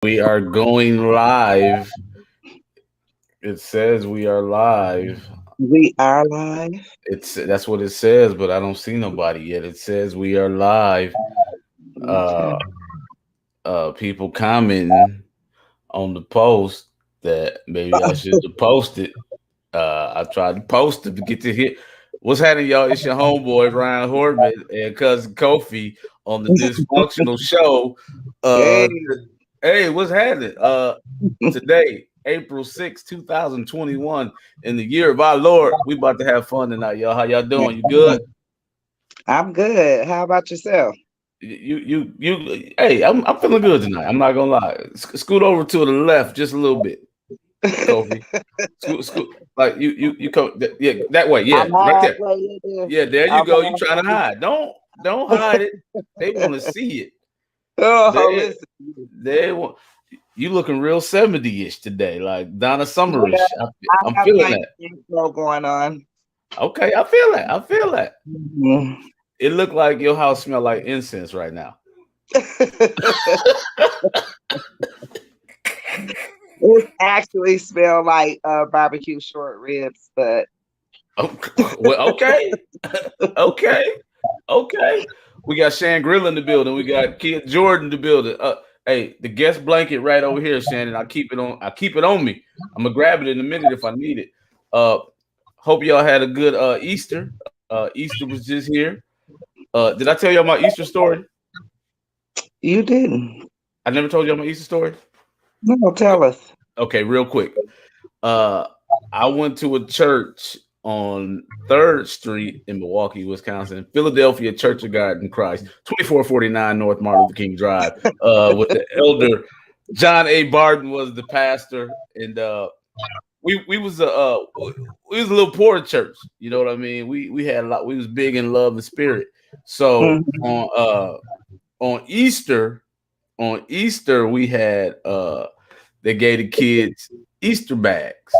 We are going live. It says we are live. We are live. That's what it says, but I don't see nobody yet. It says we are live. Okay. Uh People commenting on the post that maybe I should have posted. I tried to post it to get to hit. What's happening, y'all? It's your homeboy Ryan Horman and cousin Kofi on the Dysfunctional show. Hey. Uh Hey, what's happening? Today, April 2021, in the year of our Lord, we about to have fun tonight, y'all. How y'all doing? You good? I'm good. How about yourself? You. Hey, I'm feeling good tonight. I'm not gonna lie. Scoot over to the left just a little bit, Kofi. Scoot. Like you come. Yeah, that way. Yeah, I'm right there. halfway in there. Yeah, there you I'm go. You trying to halfway. hide? Don't hide it. They want to see it. Oh, They listen. they want. You looking real 70-ish today, like Donna Yeah, Summerish. I I'm have feeling my that. intro going on. Okay, I feel that. I feel that. Mhm. It looked like your house smell like incense right now. It actually smell like barbecue short ribs, but Well, okay, okay, okay. We got Shangri-La in the building. We got Kid Jordan in the building. Hey, the guest blanket right over here, Shannon. I keep it on. I keep it on me. I'm gonna grab it in a minute if I need it. Uh, Hope y'all had a good Easter. Easter was just here. Did I tell y'all my Easter story? you didn't. I never told y'all my Easter story. No, tell us. Okay, real quick. Uh, I went to a church on Third Street in Milwaukee, Wisconsin, Philadelphia Church of God in Christ, 2449 North Martin Luther King Drive. With the elder John A. Barton was the pastor, and we was we was a little poor church. You know what I mean? We had a lot. We was big in love and spirit. So Mhm. on Easter we had they gave the kids Easter bags.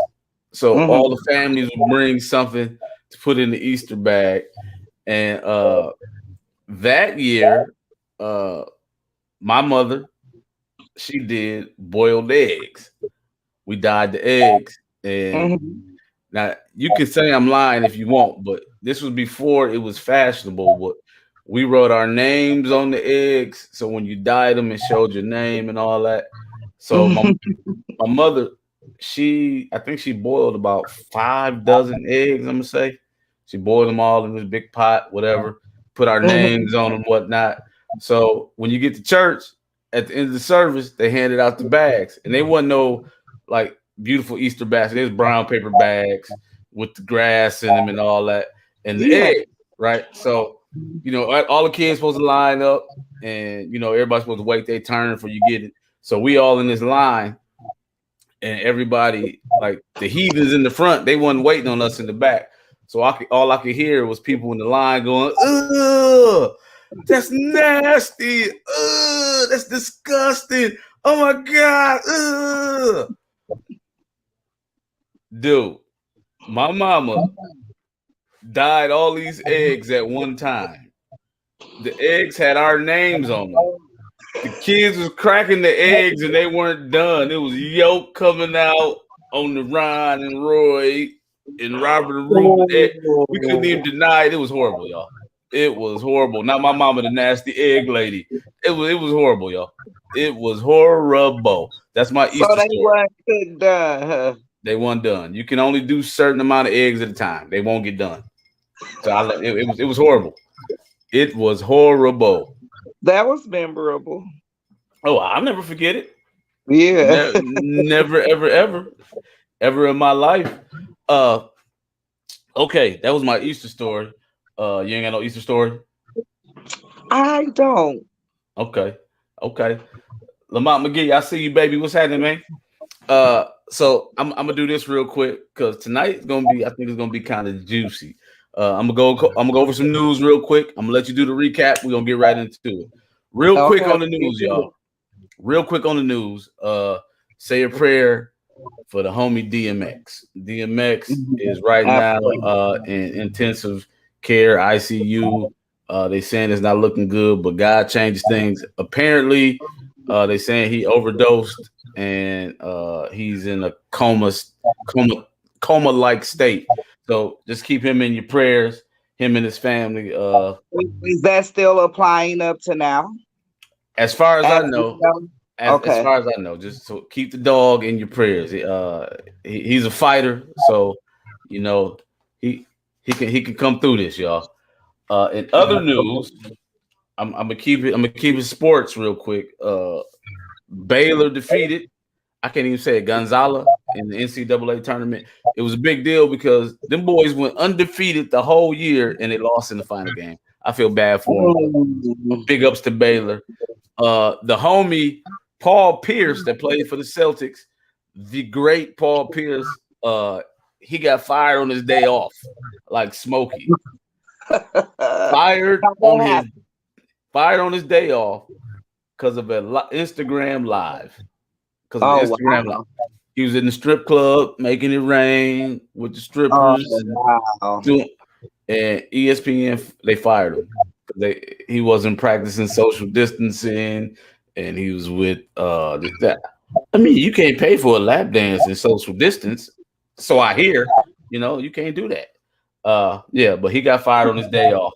So all Mhm. the families would bring something to put in the Easter bag. And that year, uh my mother, she did boiled eggs. We dyed the eggs. And Mhm. now you can say I'm lying if you want, but this was before it was fashionable. But we wrote our names on the eggs. So when you dyed them, it showed your name and all that. So my mother, I think she boiled about 5 dozen eggs. I'm gonna say she boiled them all in this big pot, whatever. Put our Mhm. names on them, whatnot. So when you get to church at the end of the service, they handed out the bags, and they wasn't no like beautiful Easter baskets. There's brown paper bags with the grass in them and all that, and the Yeah. egg, right? So all the kids supposed to line up, and everybody's supposed to wait their turn for you get it. So we all in this line, and everybody, like the heathens in the front, they wasn't waiting on us in the back. So all I could hear was people in the line going, "Ugh, that's nasty. Ugh, that's disgusting. Oh my god, ugh." Dude, my mama dyed all these eggs at one time. The eggs had our names on them. The kids was cracking the eggs and they weren't done. It was yolk coming out on the Ron and Roy and Robert and Ruben. We couldn't even Oh. deny it. It was horrible, y'all. It was horrible. Not my mama, the nasty egg lady. It was horrible, y'all. It was horrible. That's my So Easter they story. weren't cooked done, huh? They weren't done. You can only do certain amount of eggs at a time. They won't get done. So it was horrible. It was horrible. That was memorable. Oh, I'll never forget it. Yeah. Never, ever, ever in my life. Uh, okay, that was my Easter story. You ain't got no Easter story. I don't. Okay, okay. Lamont McGee, I see you, baby. What's happening, man? So I'm gonna do this real quick because tonight's gonna be. I think it's gonna be kind of juicy. I'm gonna go over some news real quick. I'm gonna let you do the recap. We're gonna get right into it. Real quick Okay, on the let's get news, to y'all. it. Real quick on the news. Say a prayer for the homie DMX. DMX Mhm. is right now Absolutely. in intensive care ICU. They saying it's not looking good, but God changes things. Apparently, They saying he overdosed and he's in a coma coma like state. So just keep him in your prayers. Him and his family. Is that still applying up to now? As far as As I we know, know? as Okay. far as I know, just so keep the dog in your prayers. He's a fighter, so you know he he can come through this, y'all. In other news, I'm gonna keep it sports real quick. Baylor defeated. I can't even say it. Gonzala in the NCAA tournament. It was a big deal because them boys went undefeated the whole year and they lost in the final game. I feel bad for them, but Mm. big ups to Baylor. The homie Paul Pierce that played for the Celtics, the great Paul Pierce, he got fired on his day off, like Smokey. Fired on What his happened? day off because of an Instagram live. Because of the Oh Instagram live. wow. He was in the strip club making it rain with the Oh strippers and wow. doing, and ESPN they fired him because he wasn't practicing social distancing and he was with that. I mean, you can't pay for a lap dance in social distance. So I hear, you can't do that. Yeah, but he got fired on his day off.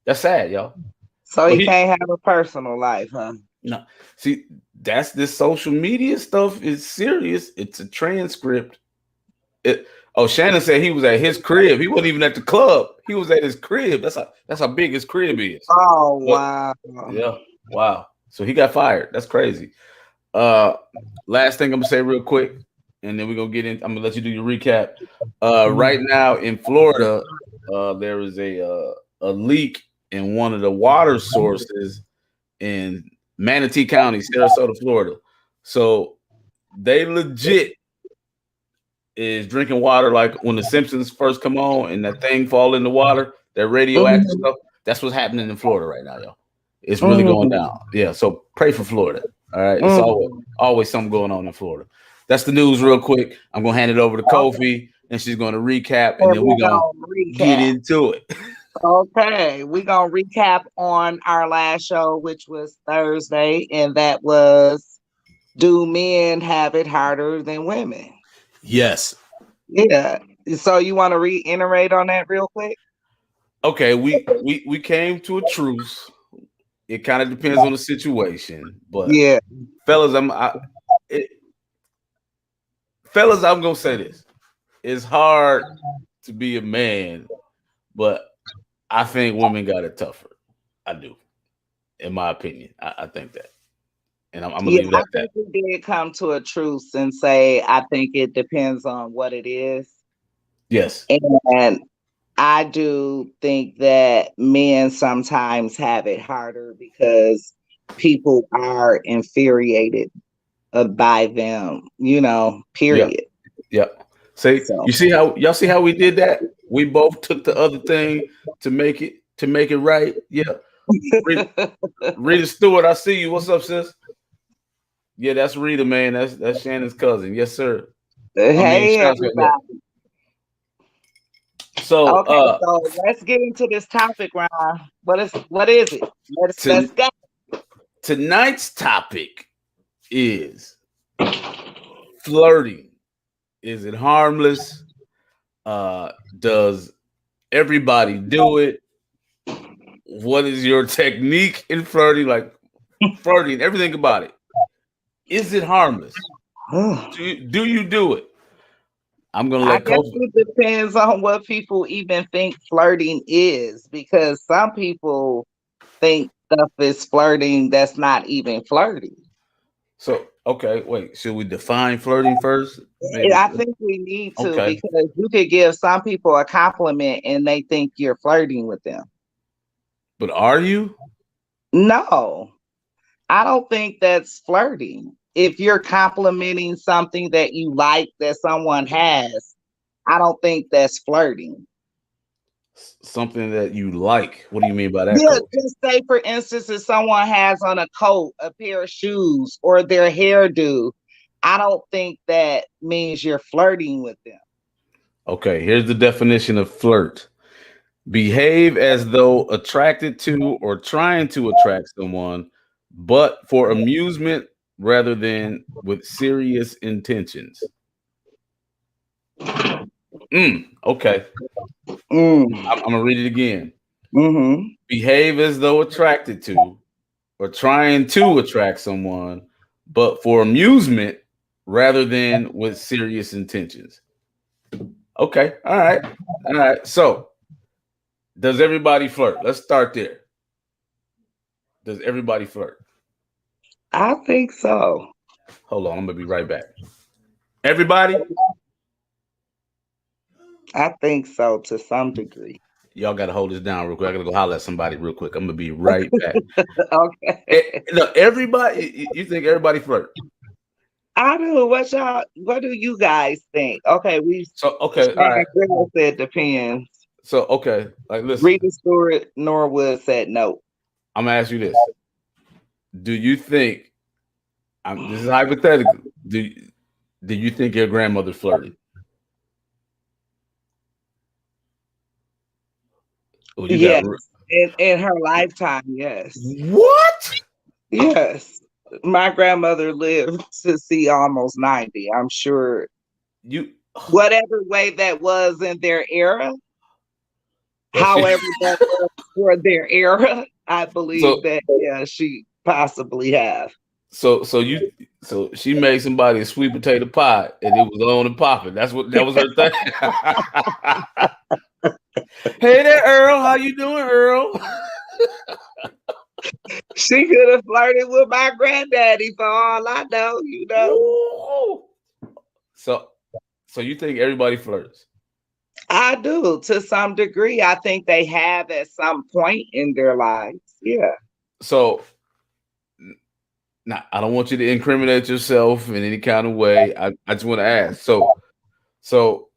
That's sad, y'all. So But he he can't have a personal life, huh? no see that's this social media stuff is serious. It's a transcript. Oh, Shannon said he was at his crib. He wasn't even at the club. He was at his crib. That's how big his crib is. Oh But wow. yeah, wow. So he got fired. That's crazy. Uh, Last thing I'm gonna say real quick, and then we're gonna get in. I'm gonna let you do your recap. Right now in Florida, there is a leak in one of the water sources in Manatee County, Sarasota, Florida. So they legit is drinking water like when the Simpsons first come on and that thing fall in the water, that radioactive Mhm. stuff. That's what's happening in Florida right now, y'all. It's really going Mm. down. Yeah, so pray for Florida. All right, it's Mm. always something going on in Florida. That's the news, real quick. I'm gonna hand it over to Kofi, and she's gonna recap, and And then we're we're gonna gonna get recap. into it. Okay, we're gonna recap on our last show, which was Thursday, and that was, do men have it harder than women? Yes. Yeah. So you want to reiterate on that real quick? Okay. We came to a truce. It kind of depends on the situation, but Yeah. fellas, it, fellas, I'm gonna say this. It's hard to be a man, but I think women got it tougher. I do, in my opinion. I think that, and I'm gonna Yeah, leave it I at that. think we did come to a truce and say I think it depends on what it is. Yes. And I do think that men sometimes have it harder because people are infuriated by them, Yep. period. Yep. See, So you see how y'all see how we did that? We both took the other thing to make it right. Yeah. Rita, Rita Stewart, I see you. What's up, sis? Yeah, that's Rita, man. That's Shannon's cousin. Yes, sir. I mean, hey shout out. Yeah. everybody. So, Okay, so let's get into this topic, Ron. What is it? Let's to, go. tonight's topic is flirting. Is it harmless? Does everybody do it? What is your technique in flirting? Like flirting, everything about it. Is it harmless? Do you do it? I'm gonna I let guess Kofi. it depends on what people even think flirting is, because some people think stuff is flirting that's not even flirting. So okay, wait. Should we define flirting first? And Maybe. I think we need to, Okay, because you could give some people a compliment and they think you're flirting with them. but are you? No, I don't think that's flirting. If you're complimenting something that you like that someone has, I don't think that's flirting. Something that you like. What do you mean by that, Yeah, Kofi? just say for instance, if someone has on a coat, a pair of shoes, or their hairdo, I don't think that means you're flirting with them. Okay, here's the definition of flirt. Behave as though attracted to or trying to attract someone, but for amusement rather than with serious intentions. Okay. Mm. I'm gonna read it again. Mm-hmm. Behave as though attracted to or trying to attract someone, but for amusement rather than with serious intentions. Okay. All right. All right. So, does everybody flirt? Let's start there. Does everybody flirt? I think so. Hold on. I'm going to be right back. Everybody, I think so to some degree. y'all got to hold this down real quick. I got to go holler at somebody real quick. I'm going to be right back. Okay. Look, everybody, you think everybody flirt? I do. What do you guys think? Okay, So, okay. All right. Grilla said depends. So, okay. Like, listen, Rita Stewart Norwood said no. I'm going to ask you this. Do you think, this is hypothetical, do you think your grandmother flirted? Oh, you got Yes. In her lifetime, yes. what? Yes. My grandmother lived to see almost 90. I'm sure You whatever way that was in their era, well, she, however that was for their era, I believe so that yeah, she possibly have. so she made somebody a sweet potato pie and it was on and popping. That was her thing. Hey there, Earl. How you doing, Earl? She could have flirted with my granddaddy for all I know, you know. Ooh. So so you think everybody flirts? I do to some degree. I think they have at some point in their lives. Yeah. So now I don't want you to incriminate yourself in any kind of way. I just want to ask. So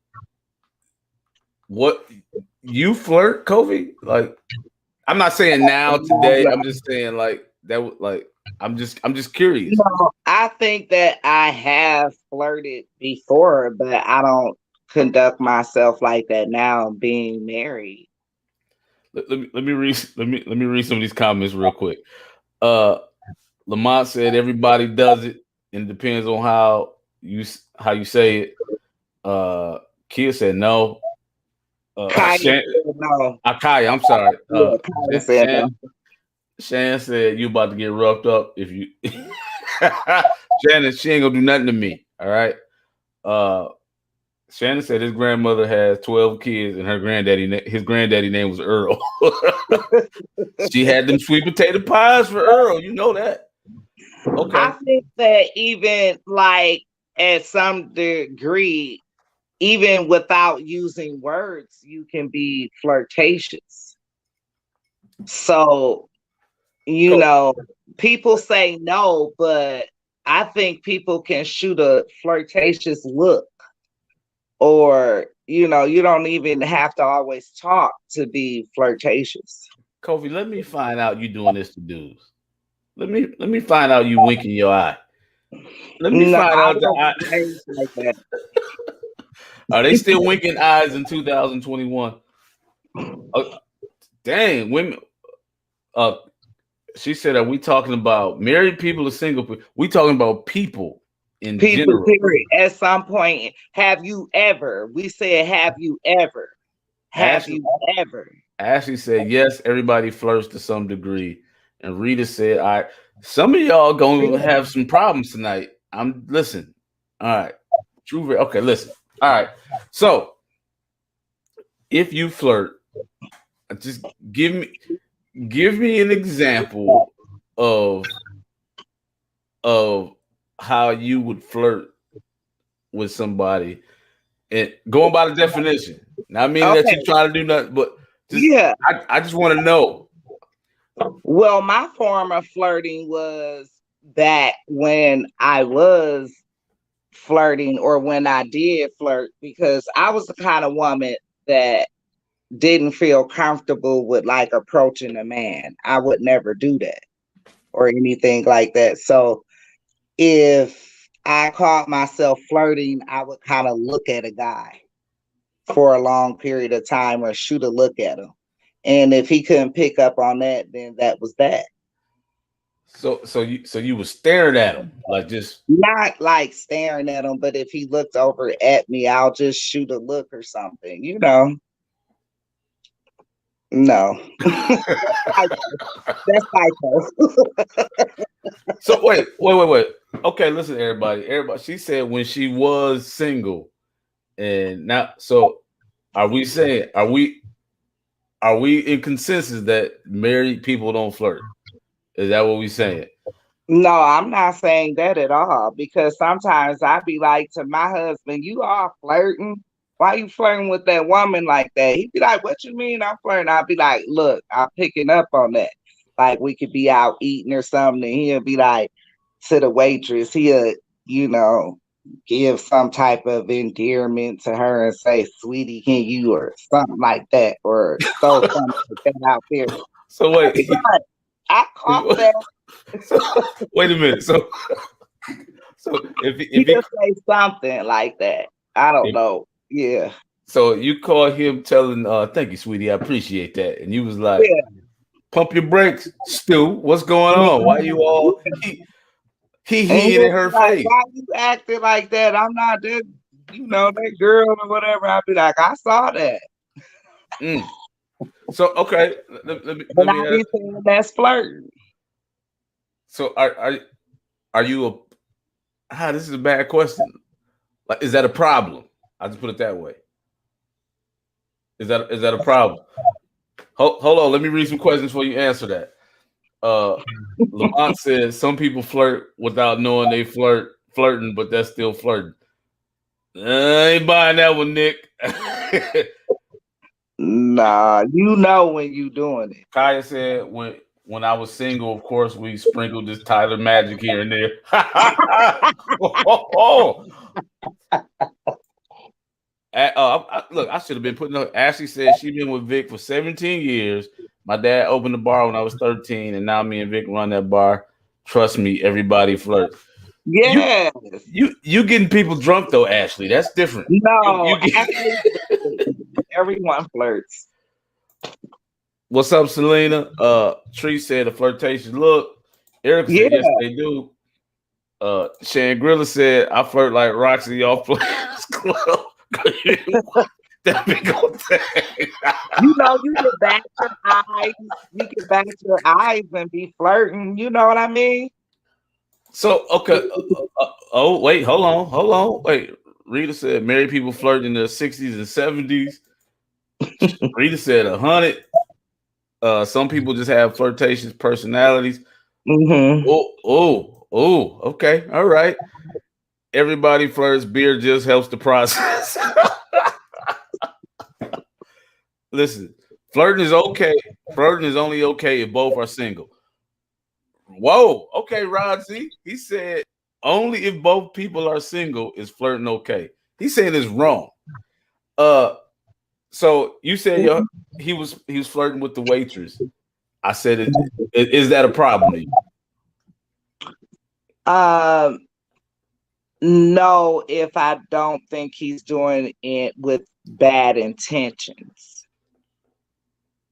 what you flirt, Kobe? Like I'm not saying now today. I'm just saying like that. Like I'm just curious. No, I think that I have flirted before, but I don't conduct myself like that now being married. Let me read some of these comments real quick. Uh, Lamont said everybody does it, and it depends on how you say it. Kia said no. Kaya Shan, said no. Akaya, I'm sorry. Yeah, Kaya said no. Shan said you about to get roughed up if you. Shannon, she ain't gonna do nothing to me. All right. Uh, Shannon said his grandmother has 12 kids, and his granddaddy name was Earl. She had them sweet potato pies for Earl. You know that. Okay. I think that even like at some degree, even without using words, you can be flirtatious. So, you Cool. know, people say no, but I think people can shoot a flirtatious look, or, you don't even have to always talk to be flirtatious. Kofi, let me find out you doing this to dudes. Let me find out you winking your eye. Let me No, find I out the eye. wasn't raised like that. Are they still winking eyes in 2021? Dang, women. Uh, she said, "Are we talking about married people or single people? We talking about people in People, general." period. At some point, have you ever? We said, have you ever? Have Ashley, you ever? Ashley said, "Yes, everybody flirts to some degree." And Rita said, "All right, some of y'all gonna have some problems tonight." I'm listen. All right, true. Okay, listen. All right. So if you flirt, just give me give me an example of of how you would flirt with somebody and going by the definition. Not meaning that Okay. you try to do nothing, but just Yeah. I just want to know. Well, my form of flirting was back when I was flirting or when I did flirt, because I was the kind of woman that didn't feel comfortable with like approaching a man. I would never do that or anything like that. So if I caught myself flirting, I would kind of look at a guy for a long period of time or shoot a look at him. And if he couldn't pick up on that, then that was that. So you was staring at him like just Not like staring at him, but if he looked over at me, I'll just shoot a look or something, you know. No. That's psycho. so wait. Okay, listen, everybody. Everybody, she said when she was single, and now. So, are we saying are we in consensus that married people don't flirt? Is that what we saying? No, I'm not saying that at all because sometimes I be like to my husband, "You are flirting. Why you flirting with that woman like that?" He'd be like, "What you mean I'm flirting?" I'd be like, "Look, I'm picking up on that. Like we could be out eating or something, and he'll be like to the waitress, he'll, you know, give some type of endearment to her and say, 'Sweetie, can you,' or something like that, or throw something like that out there." So I'd be wait, like, I caught that. so, wait a minute. So if he He'll say something like that. I don't if, know. Yeah. so you call him telling thank you, sweetie, I appreciate that, and you was like, Yeah. pump your brakes, Stu. What's going on? Why you all And he he'll in be her like, face? "Why you acting like that? I'm not that, that girl or whatever." I'll be like, "I saw that." Mm. So okay, And let I me ask. be saying that's flirting. So are you a this is a bad question. Like, is that a problem? I just put it that way. Is that a problem? Hold on, let me read some questions before you answer that. Uh Lamont says some people flirt without knowing they flirting, but that's still flirting. I ain't buying that one, Nick. Nah, you know when you doing it. Kaya said when I was single, of course, we sprinkled this Tyler Magic here and there. Oh. Look, I should have been putting. Ashley said she been with Vic for 17 years. My dad opened the bar when I was 13, and now me and Vic run that bar. Trust me, everybody flirts. You Yes. you getting people drunk though, Ashley. That's different. No, You get actually, everyone flirts. what's up, Selena? Tree said a flirtation look. Erica Yeah. said yes, they do. Shangri-La said I flirt like Roxy off Players Club. That big old thing. You can back your eyes. You can back your eyes and be flirting. You know what I mean? So okay. Oh wait, hold on. Wait, Rita said married people flirt in their 60s and 70s. Rita said 100. Some people just have flirtatious personalities. Hmm. Okay, all right. Everybody flirts. Beer just helps the process. Listen, flirting is okay. Flirting is only okay if both are single. Whoa, okay, Rod. See, he said only if both people are single is flirting okay. He's saying it's wrong. Uh, so you said he was flirting with the waitress. I said, is that a problem to you? Um, no, if I don't think he's doing it with bad intentions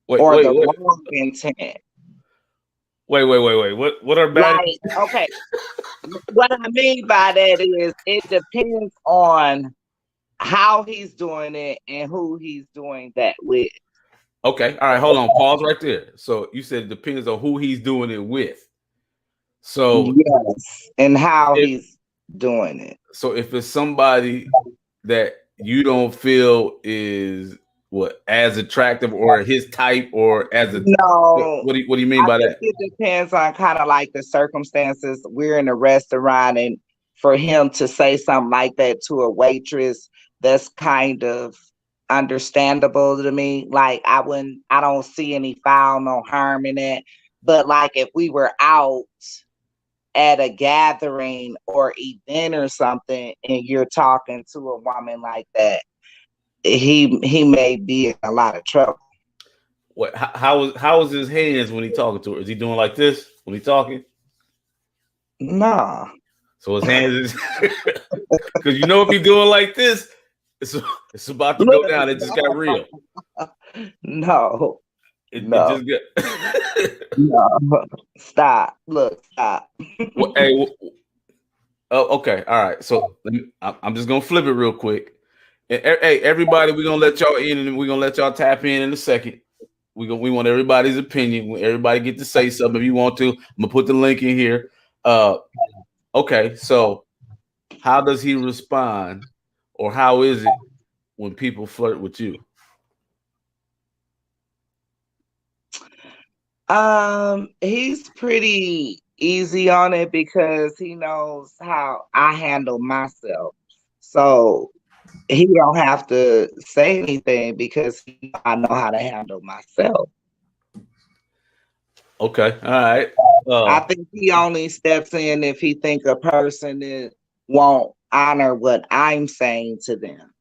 Wait, or wait, the wait, wrong intent. wait. What are bad? Like, okay, what I mean by that is it depends on how he's doing it and who he's doing that with. Okay, all right, hold on, pause right there. So you said it depends on who he's doing it with. So Yes, and how if he's doing it. if it's somebody that you don't feel is what as attractive or his type or as a No, what do you mean I by think that? it depends on kind of like the circumstances. We're in a restaurant, and for him to say something like that to a waitress, that's kind of understandable to me. Like I don't see any foul, no harm in it. But like if we were out at a gathering or event or something, and you're talking to a woman like that, he may be in a lot of trouble. What how is his hands when he talking to her? Is he doing like this when he talking? No, So his hands is because if he's doing like this, it's it's about to go look, down. It just got real. no. It No, just got. no. Stop. Look, stop. Hey, oh, okay, all right. So I'm just gonna flip it real quick. Hey, everybody, we're gonna let y'all in, and we're gonna let y'all tap in a second. We want everybody's opinion. Everybody get to say something if you want to. I'm gonna put the link in here. Uh, okay, so how does he respond, or how is it when people flirt with you? He's pretty easy on it because he knows how I handle myself. So he don't have to say anything because I know how to handle myself. Okay, all right. I think he only steps in if he think a person won't honor what I'm saying to them.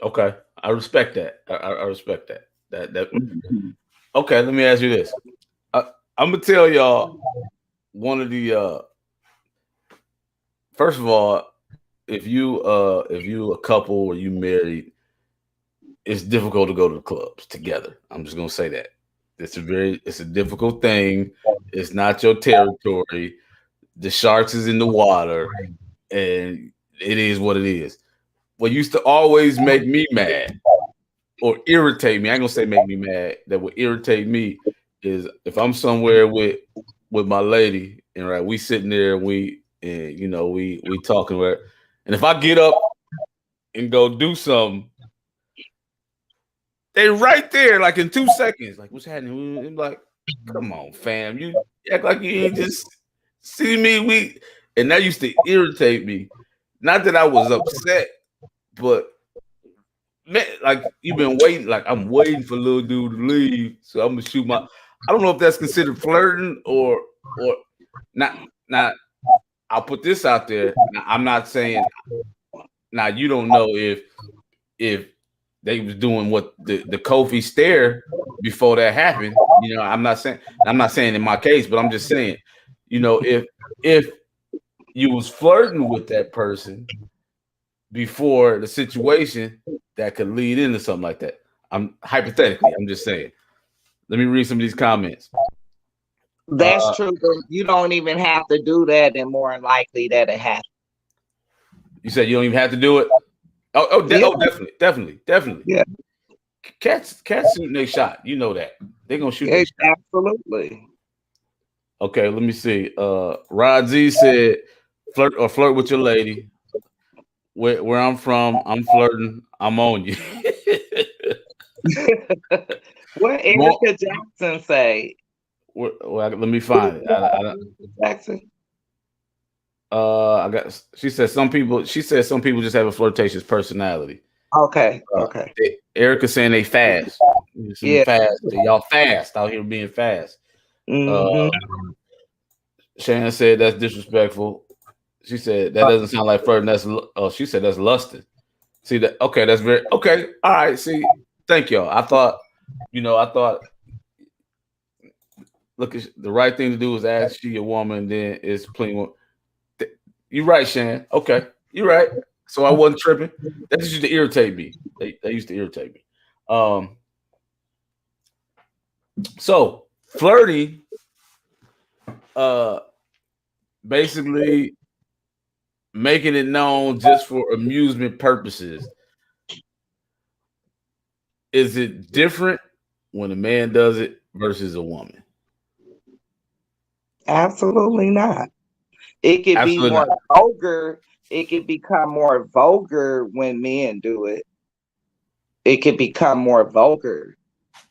Okay, I respect that. I respect that. That. Mhm. Okay, let me ask you this. I'm gonna tell y'all one of the. First of all, if you a couple or you married, it's difficult to go to the clubs together. I'm just gonna say that. It's a difficult thing. It's not your territory. The sharks is in the water, and it is what it is. What used to always make me mad or irritate me, I ain't gonna say make me mad, that would irritate me is if I'm somewhere with my lady and right, we sitting there and we talking with her, and if I get up and go do something, they right there like in 2 seconds, like what's happening? I'm like, come on, fam, you act like you ain't just see me. And that used to irritate me. Not that I was upset, but man, like you've been waiting, like I'm waiting for little dude to leave, so I'm gonna shoot my. I don't know if that's considered flirting or not. Not. I'll put this out there. Now, I'm not saying. Now you don't know if they was doing what the Kofi stare before that happened. I'm not saying in my case, but I'm just saying, if you was flirting with that person before the situation that could lead into something like that. I'm just saying. Let me read some of these comments. That's true, but you don't even have to do that, and more than likely that it happens. You said you don't even have to do it. Yeah, Definitely. yeah, Cats shooting their shot. You know that they're gonna shoot their shot. absolutely. Okay, let me see. Rod Z said, flirt with your lady. Where I'm from, I'm flirting. I'm on you. What Erica Jackson say? Well, let me find it. Jackson. I got. She said some people. She said some people just have a flirtatious personality. Okay, okay. Erica saying they fast. Yeah. Fast. Y'all fast out here being fast. Hmm. Shannon said that's disrespectful. She said that doesn't sound like flirting. She said that's lusting. See that? Okay, that's very okay. All right. See, thank y'all. I thought, look, the right thing to do is ask she a woman, then it's plenty. You're right, Shannon. Okay, you're right. So I wasn't tripping. That just used to irritate me. They used to irritate me. So flirting, uh, basically making it known just for amusement purposes. Is it different when a man does it versus a woman? Absolutely not. It could be Absolutely more not. vulgar. It could become more vulgar when men do it. It could become more vulgar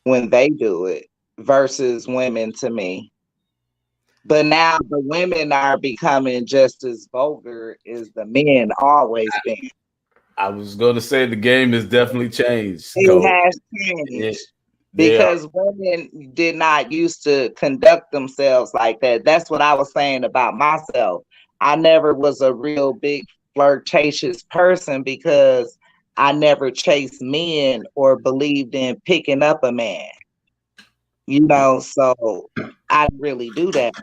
when they do it versus women to me. But now the women are becoming just as vulgar as the men always been. I was going to say the game has definitely changed, It Coach. has It, changed they are. because women did not used to conduct themselves like that. That's what I was saying about myself. I never was a real big flirtatious person because I never chased men or believed in picking up a man. So I didn't really do that,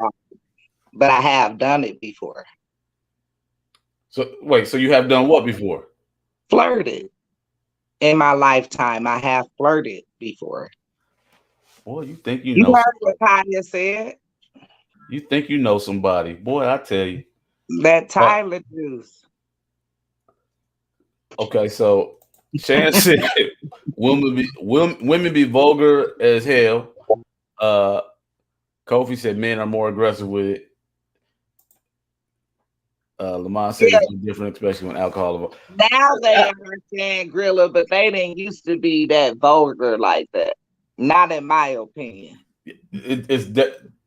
but I have done it before. So wait, so you have done what before? Flirted in my lifetime. I have flirted before. Boy, you think you You know heard what somebody. Kanye said? You think you know somebody. Boy, I tell you. That But Tyler juice. okay, so Shan said women be vulgar as hell. Uh Kofi said men are more aggressive with it. Lamont said Yeah, it's different, especially when alcohol. now they understand Grilla, but they didn't used to be that vulgar like that. Not in my opinion.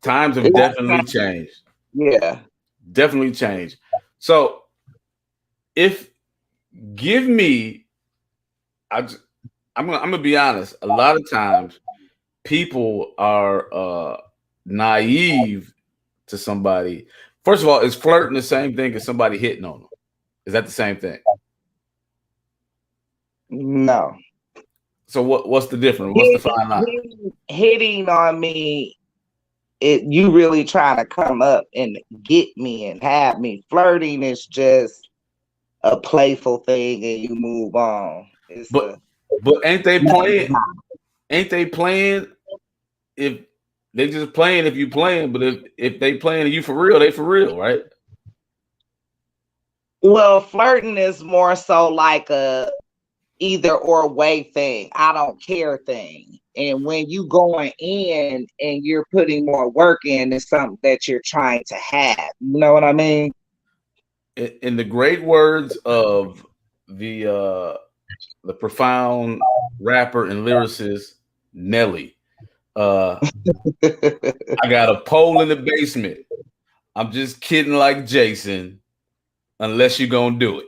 Times have It's definitely kind of- changed. yeah. Definitely changed. So if give me, I just, I'm gonna be honest. A lot of times people are naive to somebody. First of all, is flirting the same thing as somebody hitting on them? Is that the same thing? No. So what's the difference? What's the Hitting, fine line? hitting on me, you really trying to come up and get me and have me. Flirting is just a playful thing and you move on. It's But a but ain't they playing? Ain't they playing? If they just playing, if you playing, but if they playing and you for real, they for real, right? well, flirting is more so like a either or way thing. I don't care thing. And when you going in and you're putting more work in, it's something that you're trying to have. You know what I mean? In the great words of the profound rapper and lyricist Nelly, uh, I got a pole in the basement. I'm just kidding, like Jason, unless you're gonna do it.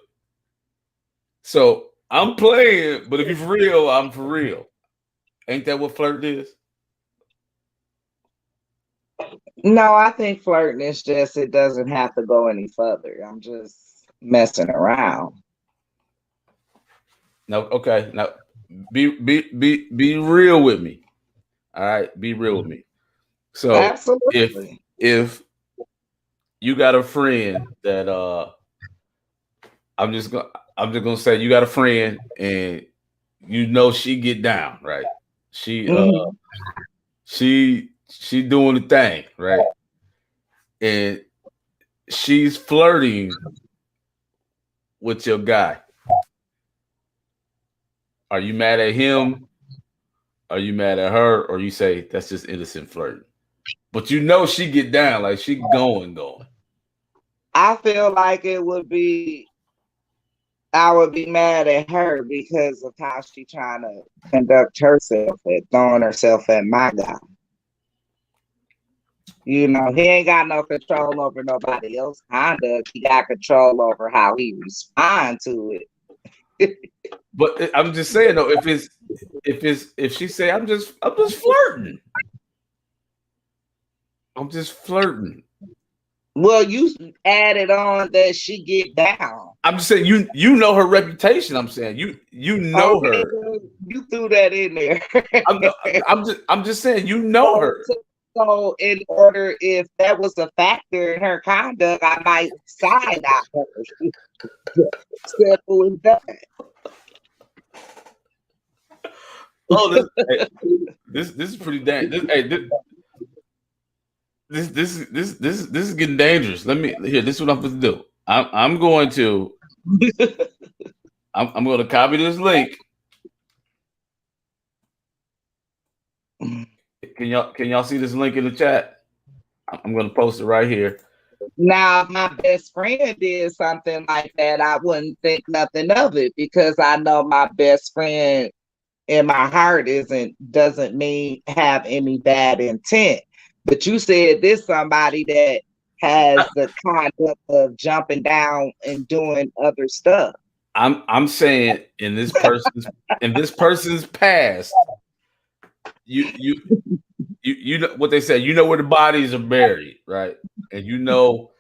So I'm playing, but if you're for real, I'm for real. Ain't that what flirt is? No, I think flirting is just it doesn't have to go any further. I'm just messing around. No, okay. Now be real with me. All right, be real with me. So Absolutely. if you got a friend that I'm just gonna say you got a friend and you know she get down, right? She Mhm. she doing the thing, right? And she's flirting with your guy. Are you mad at him? Are you mad at her? Or you say that's just innocent flirting? But you know she get down, like she going. I feel like it would be I would be mad at her because of how she trying to conduct herself and throwing herself at my guy. You know, he ain't got no control over nobody else conduct. He got control over how he respond to it. But I'm just saying though, if she say I'm just flirting, I'm just flirting. Well, you added on that she get down. I'm just saying you know her reputation. I'm saying you know Okay, her. well, you threw that in there. I'm I'm just saying you know so, her. so, in order, if that was a factor in her conduct, I might side out her. Simple as that. Oh, this is pretty dang. This is getting dangerous. Let me here. This is what I'm supposed to do. I'm going to I'm going to copy this link. Can y'all see this link in the chat? I'm going to post it right here. Now, if my best friend did something like that, I wouldn't think nothing of it because I know my best friend in my heart isn't doesn't mean have any bad intent. But you said this somebody that has the conduct of jumping down and doing other stuff. I'm saying in this person's past, you you you know what they say. You know where the bodies are buried, right? And you know,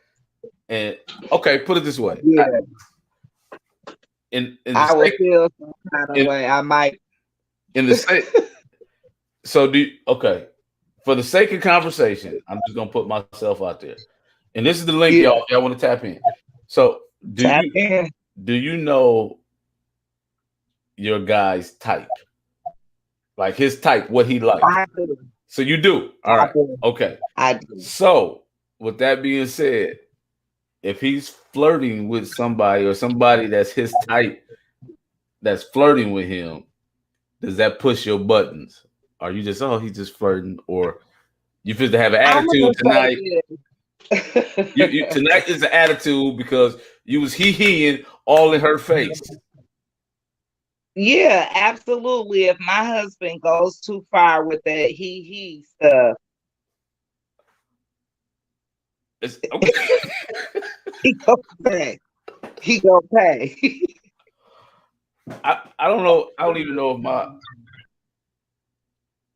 and okay, put it this way. Yeah, In the I would sake feel some kind of in way. I might. in the sake. So okay. For the sake of conversation, I'm just gonna put myself out there, and this is the link, Yeah, y'all. If y'all want to tap in. So tap in. do you know your guy's type? Like his type, what he like? I do. So you do. All I right. do. Okay. I do. So with that being said, if he's flirting with somebody or somebody that's his type that's flirting with him, does that push your buttons? Are you just, oh, he's just flirting, or you feel to have an I'm attitude gonna tonight? say You this. tonight is an attitude because you was he-heing all in her face. Yeah, absolutely. If my husband goes too far with that he stuff, It's okay. he gonna pay. He gonna pay. I don't know. I don't even know if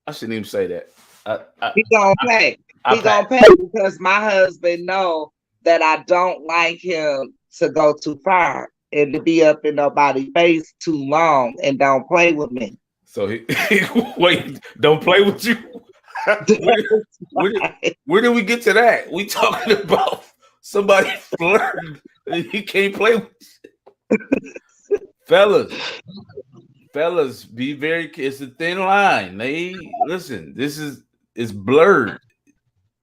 I shouldn't even say that. I I He gonna I, pay. I He pass. gonna pay because my husband know that I don't like him to go too far and to be up in nobody's face too long and don't play with me. So he wait. Don't play with you. where, where, did, where did we get to that? We talking about somebody flirting and he can't play with fellas. Fellas, be very. It's a thin line. They listen. This is it's blurred.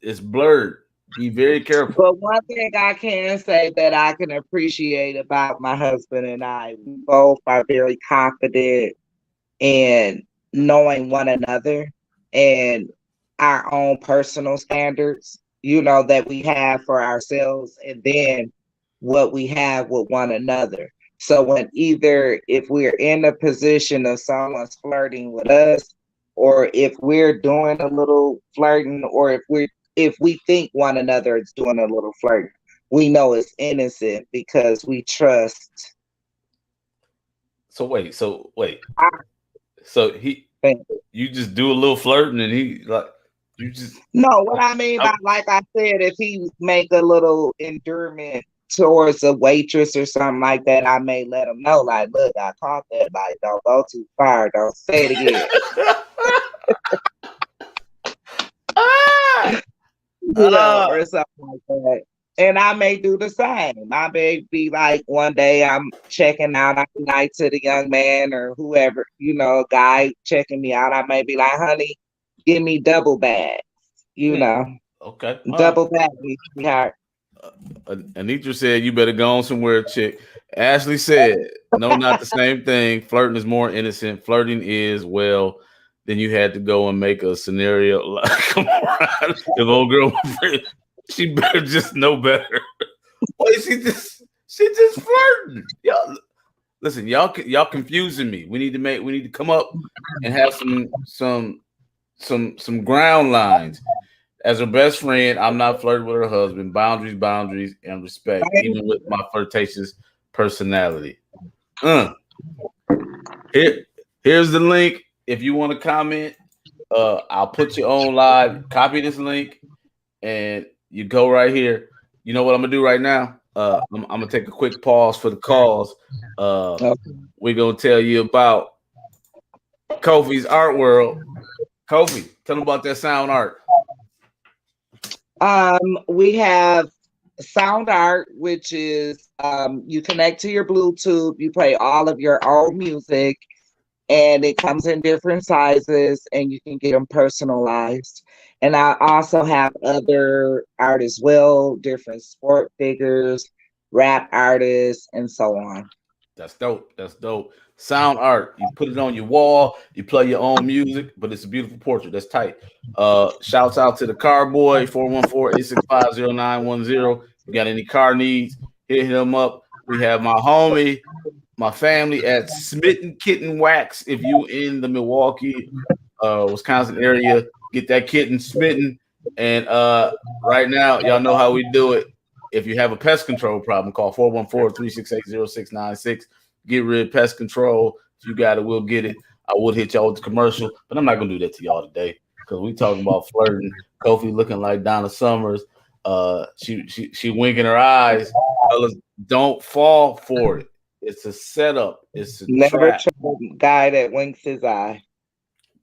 It's blurred. Be very careful. But one thing I can say that I can appreciate about my husband and I, we both are very confident in knowing one another and our own personal standards, that we have for ourselves, and then what we have with one another. So when either if we're in a position of someone's flirting with us, or if we're doing a little flirting, or if we think one another is doing a little flirting, we know it's innocent because we trust. So wait. So wait. I So he, think. you just do a little flirting, and he like you just. No, what I mean I, by, like I said, if he make a little endearment towards a waitress or something like that, I may let him know, like, look, I caught that, like, don't go too far, don't say it again, ah, ah. or something like that. And I may do the same. I may be like, one day I'm checking out, I be like to the young man or whoever, guy checking me out. I may be like, honey, give me double bag, you Hmm. know, Okay. All right. double bag, sweetheart. Anitra said you better go on somewhere, chick. Ashley said, no, not the same thing. Flirting is more innocent. Flirting is, well, then you had to go and make a scenario. Like, come on, if old girl, she better just know better. Wait, she just flirting. Y'all, listen, y'all confusing me. We need to come up and have some ground lines. As her best friend, I'm not flirting with her husband. Boundaries, boundaries, and respect, even with my flirtatious personality. Uh, here, here's the link. If you want to comment, I'll put you on live. Copy this link, and you go right here. You know what I'm gonna do right now? I'm gonna take a quick pause for the calls. Uh, Okay. we're gonna tell you about Kofi's art world. Kofi, tell them about that sound art. We have sound art, which is you connect to your Bluetooth, you play all of your own music, and it comes in different sizes, and you can get them personalized. And I also have other art as well, different sport figures, rap artists, and so on. That's dope. That's dope. Sound art. You put it on your wall. You play your own music, but it's a beautiful portrait. That's tight. Shouts out to the car boy, 414-865-0910. You got any car needs, hit him up. We have my homie, my family at Smitten Kitten Wax. If you in the Milwaukee, Wisconsin area, get that kitten smitten. And right now, y'all know how we do it. If you have a pest control problem, call 414-368-0696. Get rid of pest control. If you got it, we'll get it. I would hit y'all with the commercial, but I'm not gonna do that to y'all today because we talking about flirting. Kofi looking like Donna Summers. She winking her eyes. Fellas, don't fall for it. It's a setup. It's a Never trap. trust a guy that winks his eye.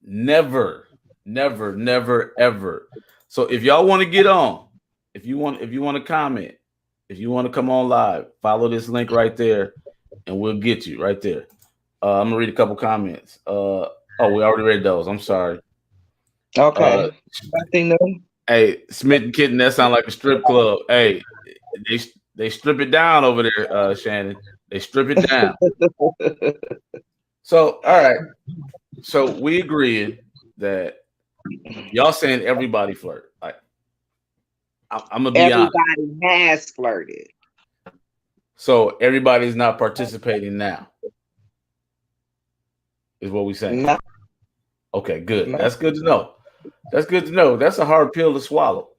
Never, never, never, ever. So if y'all want to get on, if you want to comment, if you want to come on live, follow this link right there, and we'll get you right there. I'm gonna read a couple comments. Oh, we already read those. I'm sorry. Uh, Okay. Nothing new. hey, Smith and Kitten, that sound like a strip club. Hey, they they strip it down over there, Shannon. They strip it down. So, all right. So we agreeing that y'all saying everybody flirt. Like, I'm gonna be honest. Everybody has flirted. So everybody's not participating now, is what we saying. No, Okay, good. no, That's good to know. That's good to know. That's a hard pill to swallow.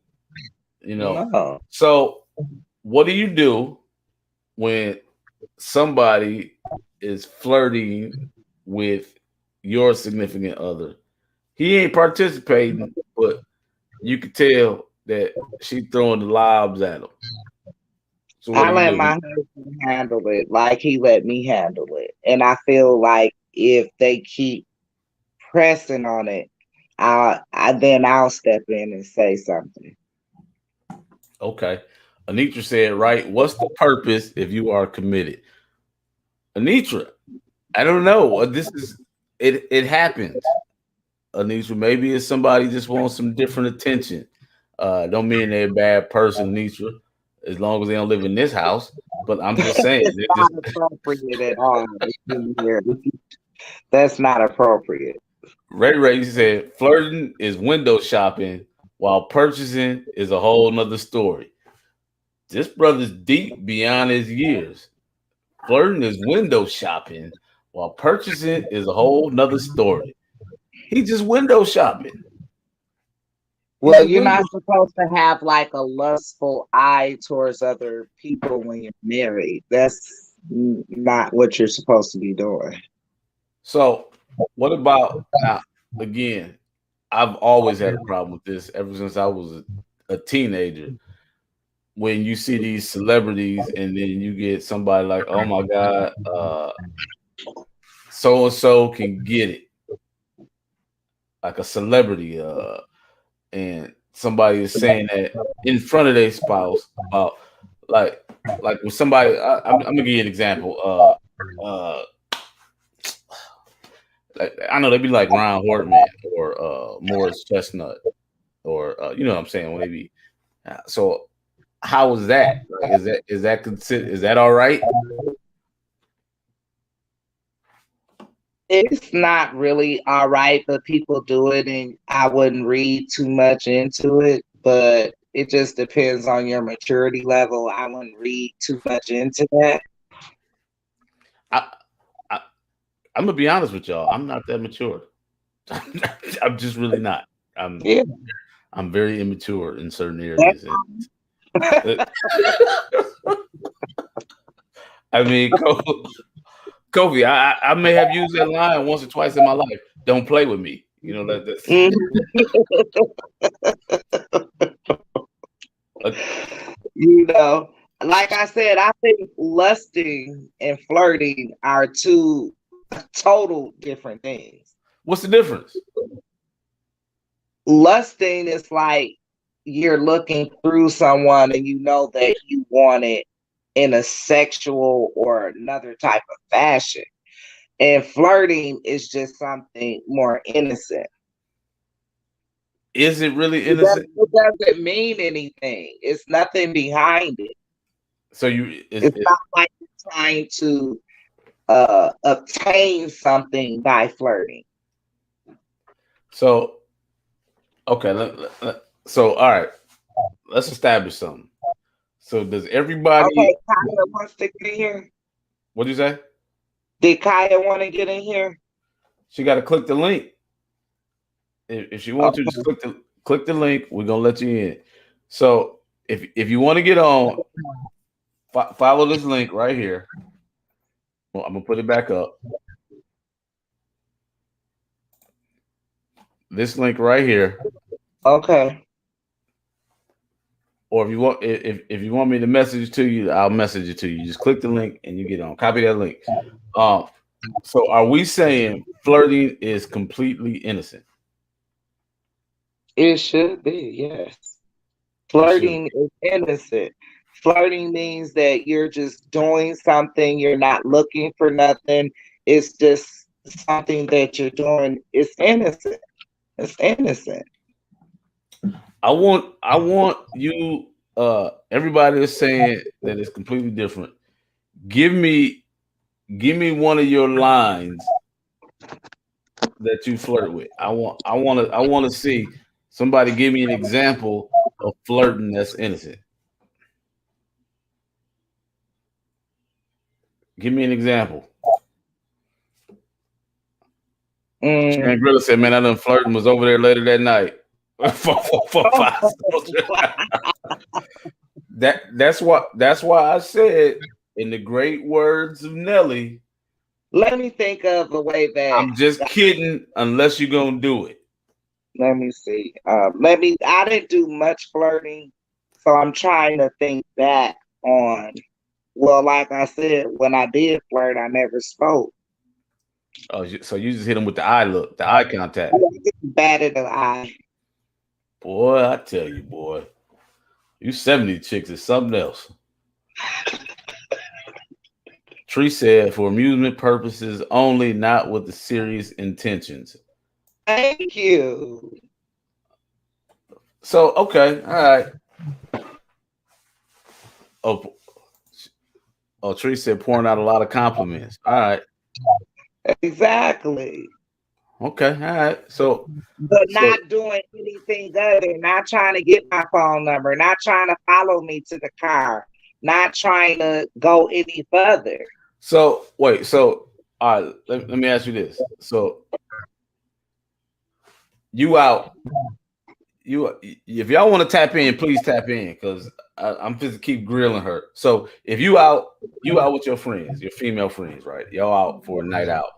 You know. no. So what do you do when somebody is flirting with your significant other? He ain't participating, but you could tell that she throwing the lobs at him. So what I do you let my do? husband handle it like he let me handle it. And I feel like if they keep pressing on it, I'll step in and say something. Okay. Anitra said, right, what's the purpose if you are committed? Anitra, I don't know. This is it happened. Anitra, maybe it's somebody just wants some different attention. Don't mean they're a bad person, Anitra, as long as they don't live in this house. But I'm just saying, It's they're not just appropriate at all. That's not appropriate. Ray said flirting is window shopping while purchasing is a whole nother story. This brother's deep beyond his years. Flirting is window shopping while purchasing is a whole nother story. He just window shopping. He Well, just you're window. not supposed to have like a lustful eye towards other people when you're married. That's not what you're supposed to be doing. So, what about now? Again, I've always had a problem with this ever since I was a teenager. When you see these celebrities and then you get somebody like, oh my God, so and so can get it, like a celebrity, and somebody is saying that in front of their spouse about like with somebody. I'm gonna give you an example. Like, I know they be like Ron Hortman or Morris Chestnut or you know what I'm saying when they be. So how was that? Like, is that all right? It's not really all right, but people do it, and I wouldn't read too much into it. But it just depends on your maturity level. I wouldn't read too much into that. I, I I'm gonna be honest with y'all. I'm not that mature. I'm just really not. I'm Yeah. I'm very immature in certain areas. And I mean, Kobe, I may have used that line once or twice in my life. Don't play with me. You know Mhm. uh, You know, like I said, I think lusting and flirting are two total different things. what's the difference? Lusting is like you're looking through someone and you know that you want it in a sexual or another type of fashion. And flirting is just something more innocent. Is it really innocent? It doesn't mean anything. It's nothing behind it. So you It's not like you're trying to obtain something by flirting. so okay. So all right, let's establish something. So does everybody? Okay, Kaya wants to get in here. What do you say? Did Kaya want to get in here? She got to click the link. If she wants to, just Okay. click the link. We're gonna let you in. So if you want to get on, follow this link right here. Well, I'm gonna put it back up. This link right here. Okay. Or if you want me to message it to you, I'll message it to you. Just click the link and you get on. Copy that link. Um, so are we saying flirting is completely innocent? It should be, yes. It should. Flirting is innocent. Flirting means that you're just doing something, you're not looking for nothing. It's just something that you're doing. It's innocent. It's innocent. I want you everybody is saying that it's completely different. Give me one of your lines that you flirt with. I want to see somebody give me an example of flirting that's innocent. Give me an example. Mm. Shangri-La said, "Man, I done flirted and was over there later that night." For five. That's why I said, in the great words of Nelly, Let me think of a way that. I'm just kidding unless you're gonna do it. Let me see. Let me. I didn't do much flirting, so I'm trying to think back on. Well, like I said, when I did flirt, I never spoke. Oh, so you just hit him with the eye look, the eye contact. Batted an eye. Boy, I tell you, boy, you 70 chicks is something else. Tree said, for amusement purposes only, not with the serious intentions. Thank you. So, okay, all right. Oh, Tree said, pouring out a lot of compliments. All right, Exactly. okay, all right. So, But so, not doing anything other, not trying to get my phone number, not trying to follow me to the car, not trying to go any further. wait. So, all right. Let me ask you this. So, you out? If y'all want to tap in, please tap in because I'm just keep grilling her. So, if you out with your friends, your female friends, right? Y'all out for a night out.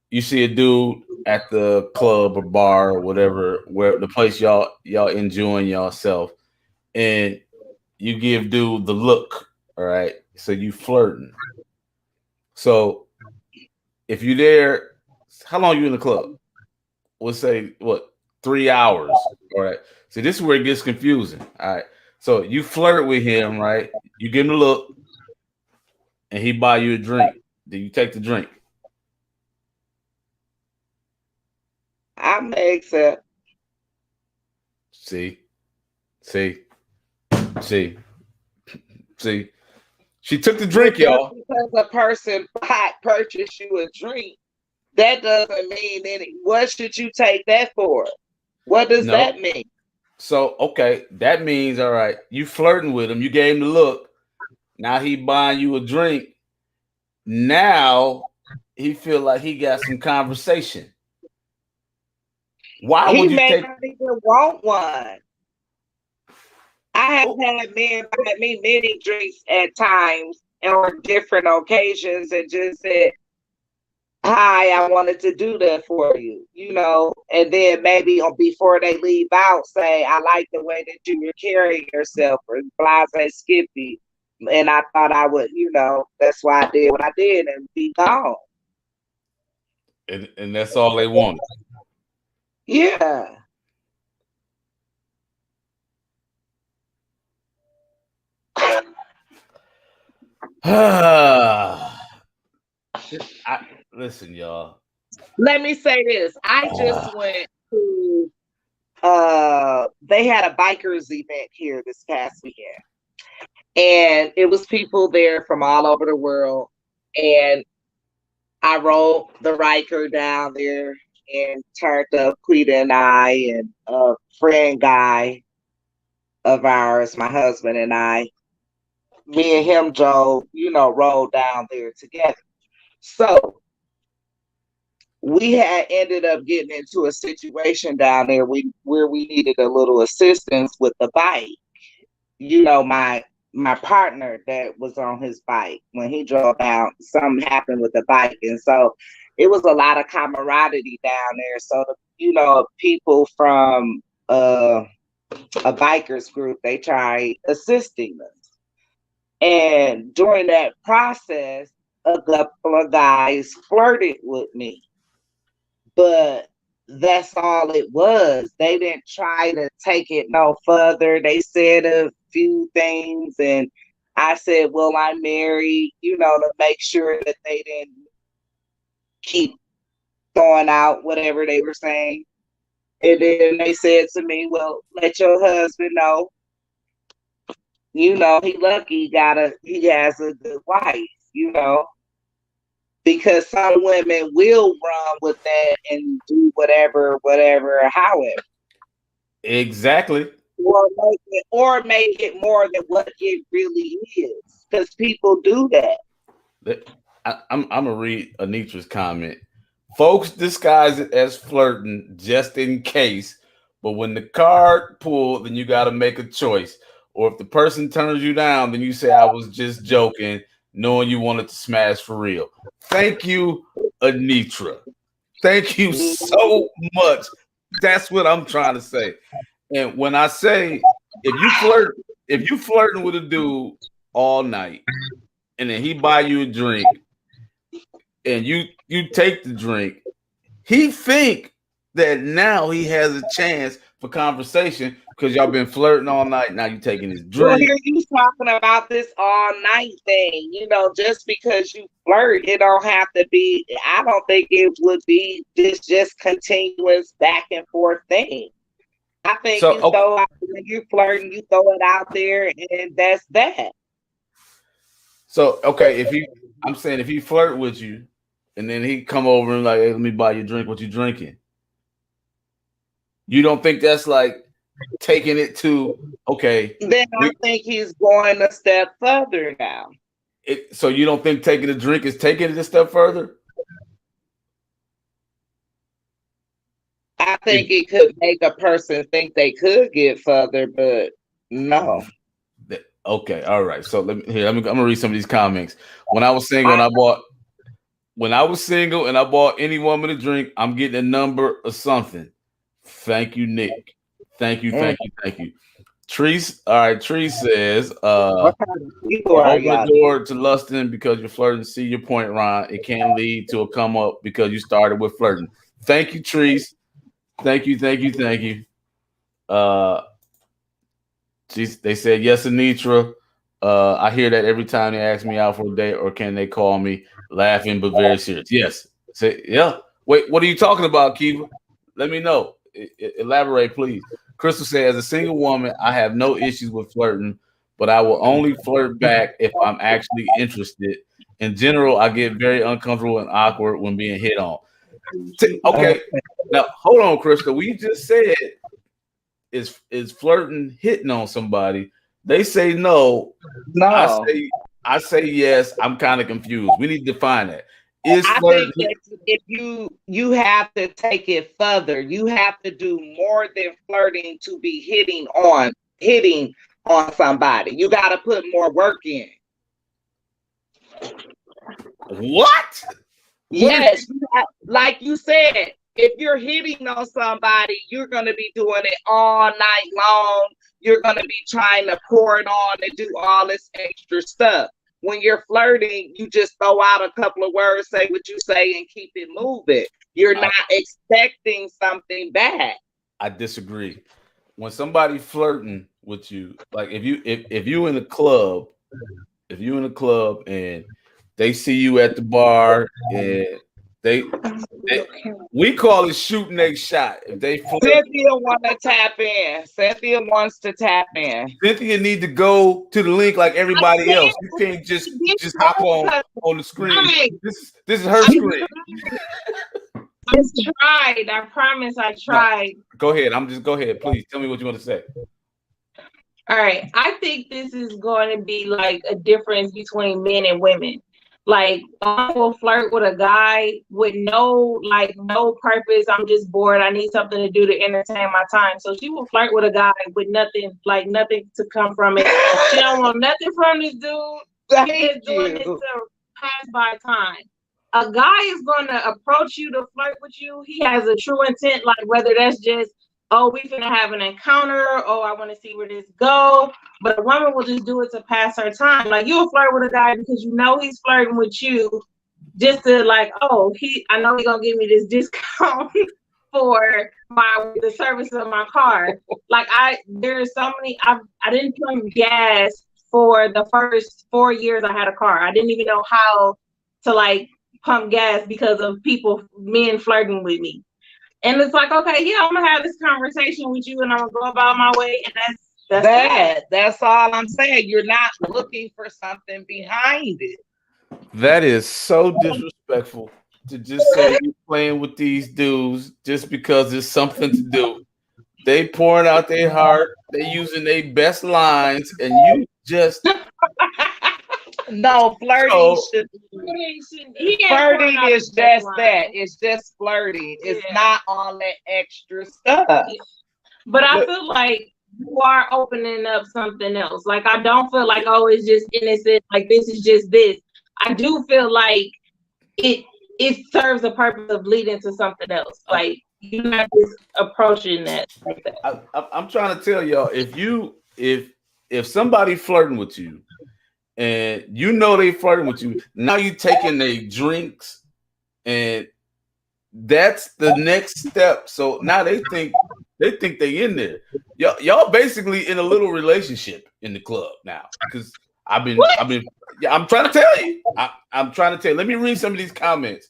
You see a dude at the club or bar or whatever, where the place y'all enjoying yourself, and you give dude the look. All right, so you flirting. So if you there, how long you in the club? We'll say what, 3 hours. All right. So this is where it gets confusing. All right. So you flirt with him, right? You give him a look, and he buy you a drink. Do you take the drink? I may accept. See, see, see, see. She took the But drink, just y'all. because a person purchase you a drink, that doesn't mean any. What should you take that for? What does No. that mean? So okay, that means all right. You flirting with him. You gave him the look. Now he buying you a drink. Now he feel like he got some conversation. Why He would you may take? not even want one. I have Oh, had men buy me many drinks at times on different occasions and just said, "Hi, I wanted to do that for you," and then maybe before they leave out, say, "I like the way that you were carrying yourself," or blase Skippy. And I thought I would, that's why I did what I did and be gone. and that's all they wanted. Yeah. I, listen, y'all. Let me say this. I just went to they had a bikers event here this past weekend. And it was people there from all over the world. And I rode the Riker down there and turned up Quita and I and a friend guy of ours, my husband and I, me and him, Joe, rode down there together. So we had ended up getting into a situation down there where we needed a little assistance with the bike. My partner that was on his bike when he drove down, something happened with the bike, and so it was a lot of camaraderie down there. So people from a bikers group, they tried assisting us, and during that process, a couple of guys flirted with me, but that's all it was. They didn't try to take it no further. They said a few things, and I said, "Well, I'm married," to make sure that they didn't keep throwing out whatever they were saying. And then they said to me, well, let your husband know, he lucky he has a good wife, because some women will run with that and do whatever, however. Exactly. Or make it more than what it really is. Because people do that. I'm gonna read Anitra's comment. Folks disguise it as flirting just in case, but when the card pulled, then you got to make a choice. Or if the person turns you down, then you say, "I was just joking," knowing you wanted to smash for real. Thank you, Anitra. Thank you so much. That's what I'm trying to say. And when I say if you flirting with a dude all night and then he buy you a drink and you take the drink, he think that now he has a chance for conversation because y'all been flirting all night. Now you taking his Well, drink. here you talking about this all night thing. Just because you flirt, it don't have to be. I don't think it would be just continuous back and forth thing. I think So you okay, throw out when you flirting, you throw it out there, and that's that. if he, I'm saying if he flirt with you, and then he come over and like, hey, let me buy you a drink. What you drinking? You don't think that's like taking it to okay? Then I We, think he's going a step further now. so you don't think taking a drink is taking it a step further? I If think it could make a person think they could get further, but no. okay, all right. So I'm gonna read some of these comments. When I was single I, and I bought when I was single and I bought any woman a drink, I'm getting a number or something. Thank you, Nick. Thank you, mm, thank you, thank you. Treese, all right, Treese says, what kind of people you are open the y'all? door to lusting because you're flirting. See your point, Ron. It can lead to a come up because you started with flirting. Thank you, Treese. Thank you, thank you, thank you. Uh, they said yes, Anitra. I hear that every time they ask me out for a date, or can they call me laughing but very serious? Yes. Say yeah. Wait, what are you talking about, Kiva? Let me know. Elaborate, please. Crystal said, as a single woman, I have no issues with flirting, but I will only flirt back if I'm actually interested. In general, I get very uncomfortable and awkward when being hit on. Okay, now hold on, Crystal. We just said is flirting hitting on somebody. They say no. I No. say I say yes. I'm kind of confused. We need to define that. Is I think flirting that if you have to take it further, you have to do more than flirting to be hitting on somebody. You got to put more work in. what? What is Yes, like you said, if you're hitting on somebody, you're going to be doing it all night long. You're going to be trying to pour it on and do all this extra stuff. When you're flirting, you just throw out a couple of words, say what you say, and keep it moving. You're I, not expecting something back. I disagree. When somebody flirting with you, like if you in a club, if you in a club and they see you at the bar and they, they we call it shooting a shot. If they flirt, Cynthia want to tap in. Cynthia wants to tap in. Cynthia need to go to the link like I everybody else. You said can't just this hop because on the screen. right. This is her screen. I tried. I promise I No, tried. go ahead. Go ahead. Please tell me what you want to say. All right. I think this is going to be like a difference between men and women. Like I will flirt with a guy with no purpose. I'm just bored. I need something to do to entertain my time. So she will flirt with a guy with nothing to come from it. She don't want nothing from this dude. He is doing this to pass by time. A guy is going to approach you to flirt with you. He has a true intent, like whether that's just, oh, we finna have an encounter, oh, I want to see where this go. But a woman will just do it to pass her time. Like you'll flirt with a guy because you know he's flirting with you, just to like, oh, I know he's gonna give me this discount for the service of my car. Like there's so many. I didn't pump gas for the first 4 years I had a car. I didn't even know how to like pump gas because of men flirting with me. And it's like, okay, yeah, I'm gonna have this conversation with you, and I'm gonna go about my way, and that's that. That's all I'm saying. You're not looking for something behind it. That is so disrespectful to just say you're playing with these dudes just because there's something to do. They pouring out their heart, they using their best lines, and you just No, flirting so should. He ain't Flirting pouring out is his best just that. It's just flirting. It's not all that extra stuff. But I feel like you are opening up something else. Like, I don't feel like, oh, it's just innocent. Like, this is just this. I do feel like it serves a purpose of leading to something else. Like, you're not just approaching that like that. I'm trying to tell y'all, if somebody flirting with you and you know they flirting with you, now you taking their drinks, and that's the next step. So now they think they in there. Y'all basically in a little relationship in the club now. Because I'm trying to tell you. I'm trying to tell you. Let me read some of these comments.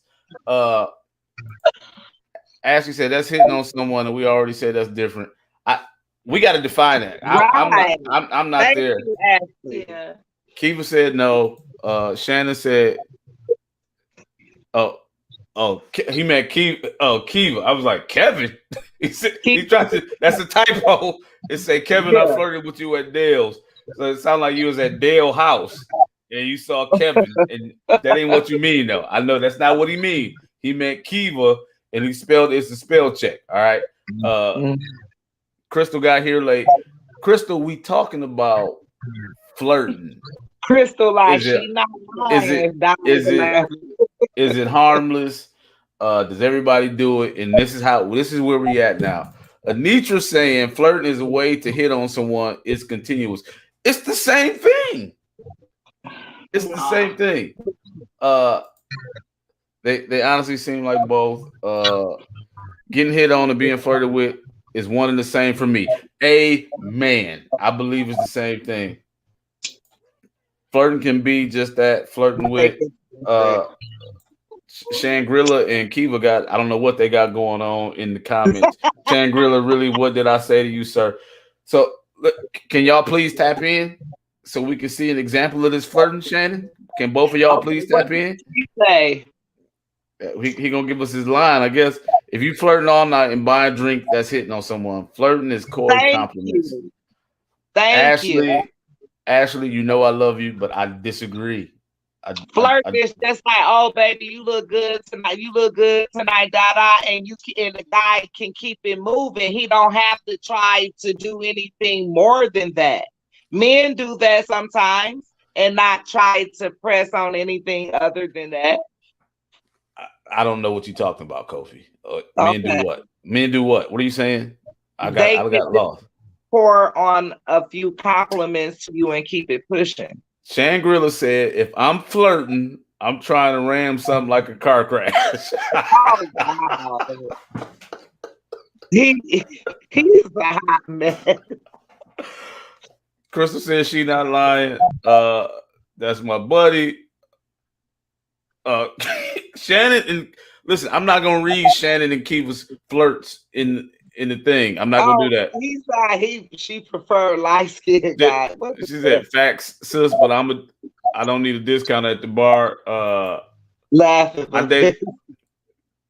Ashley said that's hitting on someone, and we already said that's different. We got to define that. I'm not there. Yeah. Kiva said no. Shannon said, he meant Kiva. Oh, Kiva. I was like, Kevin. He said he tried to. That's a typo. It said Kevin, I flirted with you at Dale's. So it sounded like you was at Dale house and you saw Kevin, and that ain't what you mean though. I know that's not what he mean. He meant Kiva, and he spelled it's a spell check. All right. Crystal got here late. Crystal, we talking about flirting. Crystal, like she not lying. Is it harmless? Does everybody do it? And this is where we at now. Anitra saying flirting is a way to hit on someone. It's continuous. It's the same thing. It's the same thing. They honestly seem like both. Getting hit on and being flirted with is one and the same for me. Amen. I believe it's the same thing. Flirting can be just that. Flirting with Shangri-La and Kiva got, I don't know what they got going on in the comments. Shangri-La, really, what did I say to you, sir? So can y'all please tap in so we can see an example of this flirting, Shannon? Can both of y'all please tap in? Say he gonna give us his line, I guess. If you flirting all night and buy a drink, that's hitting on someone. Flirting is coy compliments. Thank you. Ashley, you know I love you, but I disagree. Flirting is just like, oh baby, you look good tonight. You look good tonight, and the guy can keep it moving. He don't have to try to do anything more than that. Men do that sometimes and not try to press on anything other than that. I don't know what you're talking about, Kofi. Men do what? Men do what? What are you saying? I got lost. Pour on a few compliments to you and keep it pushing. Shangri-La said, if I'm flirting, I'm trying to ram something like a car crash. Oh, wow. He's a hot mess. Crystal says she not lying. That's my buddy. Shannon and listen, I'm not gonna read Shannon and Kiva's flirts in the thing. I'm not gonna do that. She preferred light skinned guy. She said facts, sis, but I don't need a discount at the bar. Laughing.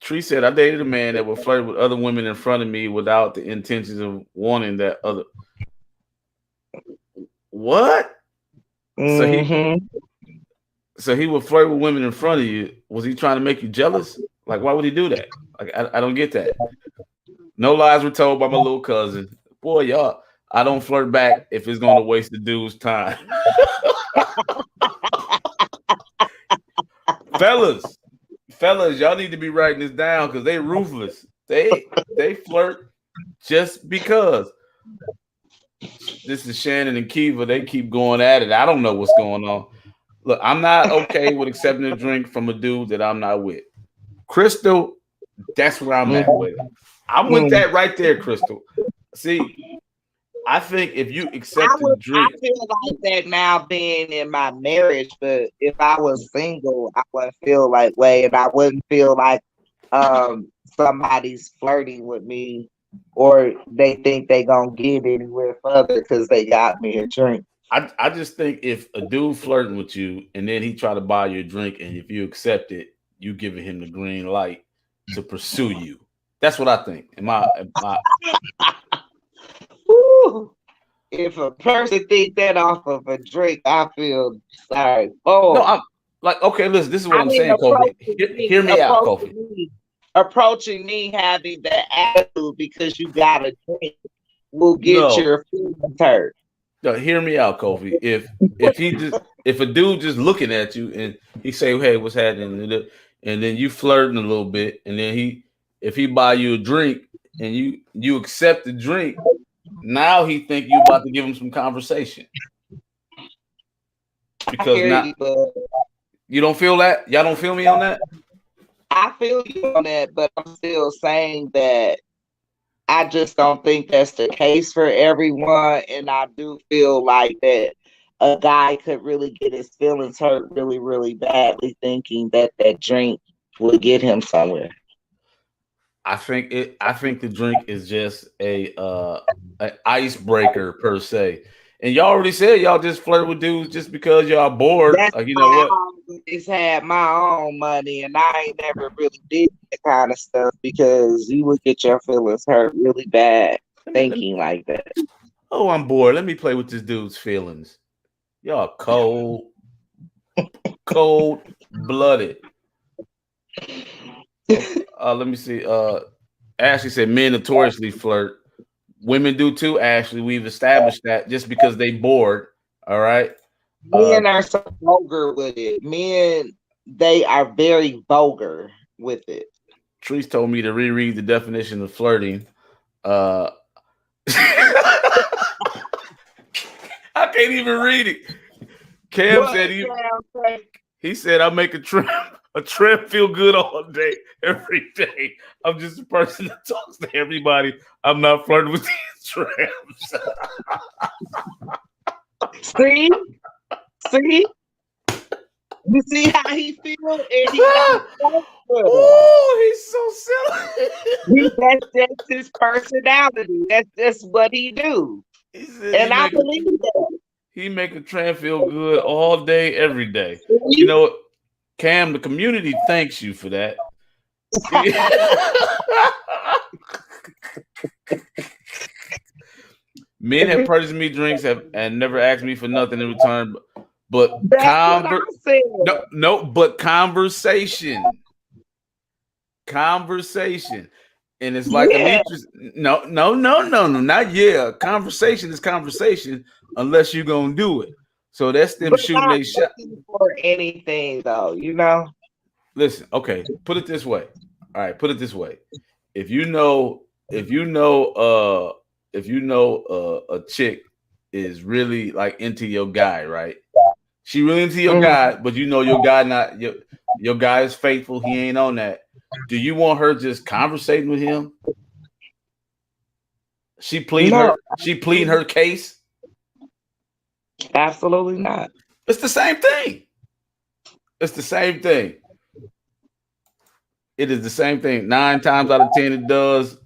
Tree said I dated a man that would flirt with other women in front of me without the intentions of wanting that other. What? Mm-hmm. So he would flirt with women in front of you. Was he trying to make you jealous? Like, why would he do that? Like, I don't get that. No lies were told by my little cousin. Boy, y'all, I don't flirt back if it's going to waste the dude's time. Fellas, y'all need to be writing this down because they ruthless. They flirt just because. This is Shannon and Kiva. They keep going at it. I don't know what's going on. Look, I'm not okay with accepting a drink from a dude that I'm not with. Crystal, that's where I'm at with it. I'm with that right there, Crystal. See, I think if you accept a drink, I feel like that now being in my marriage, but if I was single, I wouldn't feel like way, and I wouldn't feel like somebody's flirting with me, or they think they gonna get anywhere further because they got me a drink. I just think if a dude flirting with you and then he try to buy you a drink and if you accept it, you giving him the green light to pursue you. That's what I think. Woo! If a person think that off of a drink, I feel sorry. No, Oh, I'm like, okay, listen, this is what I I'm mean, saying, Kofi. Hear me out, Kofi. approaching me having that attitude because you got a drink will get No, your feelings hurt. no, hear me out, Kofi. If a dude just looking at you and he say, "Hey, what's happening?" and then you flirting a little bit, and then if he buy you a drink and you accept the drink, now he think you about to give him some conversation I because hear now you, but you don't feel that. Y'all don't feel me on that. I feel you on that, but I'm still saying that I just don't think that's the case for everyone. And I do feel like that a guy could really get his feelings hurt really, really badly thinking that that drink will get him somewhere. I think the drink is just an icebreaker per se. And y'all already said y'all just flirt with dudes just because y'all bored. That's Like, you why know what? I always had my own money and I ain't never really did that kind of stuff because you would get your feelings hurt really bad Let me, thinking like that. oh, I'm bored. Let me play with this dude's feelings. Y'all cold blooded. Let me see. Ashley said men notoriously flirt. Women do too, Ashley. We've established that just because they bored. All right. Uh, Men are so vulgar with it. Men, they are very vulgar with it. Treese told me to reread the definition of flirting. Uh, I can't even read it. Cam What, said Sam? he said I make a tramp feel good all day, every day. I'm just a person that talks to everybody. I'm not flirting with these tramps. See? See? You see how he feels? And he got Oh, he's so silly. that's just his personality. That's just what he do. He said And I believe that. he make a tramp feel good all day, every day. You See? know, Cam, the community thanks you for that. Men have purchased me drinks and never asked me for nothing in return, but That's what I said. but conversation, and it's like Yeah. Anitra. No, not yeah. Conversation is conversation unless you're gonna do it. So that's them But shooting not a shot. looking for anything though, you know? Listen, okay, put it this way. All right, put it this way. If you know, if you know, a chick is really like into your guy, right? She really into your guy, but you know your guy not your guy is faithful. He ain't on that. Do you want her just conversating with him? She plead her case. Absolutely not. It's the same thing. It's the same thing. It is the same thing. 9 times out of 10, it does.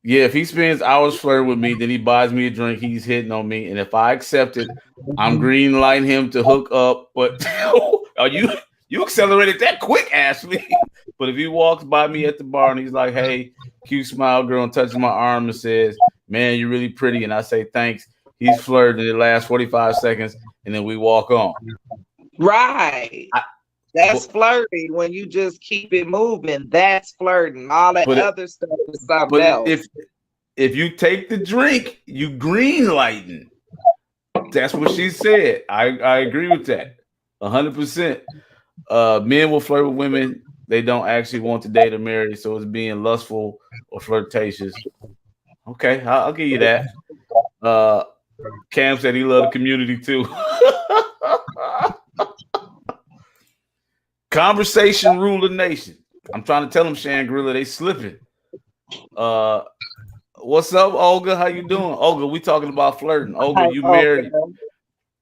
Yeah, if he spends hours flirting with me, then he buys me a drink, he's hitting on me. And if I accept it, I'm green lighting him to hook up. But are you accelerated that quick, Ashley? But if he walks by me at the bar and he's like, hey, cute smile girl, and touches my arm and says, man, you're really pretty, and I say thanks, he's flirting, it lasts 45 seconds, and then we walk on. Right. That's flirting when you just keep it moving. That's flirting. All that other stuff is something else. If you take the drink, you green lighting. That's what she said. I agree with that 100%. Men will flirt with women they don't actually want to date or marry, so it's being lustful or flirtatious. Okay, I'll give you that. Cam said he loved the community too. Conversation rule the nation. I'm trying to tell them, Shangri-La, they slipping. What's up, Olga? How you doing? Olga, we talking about flirting. Olga, you married.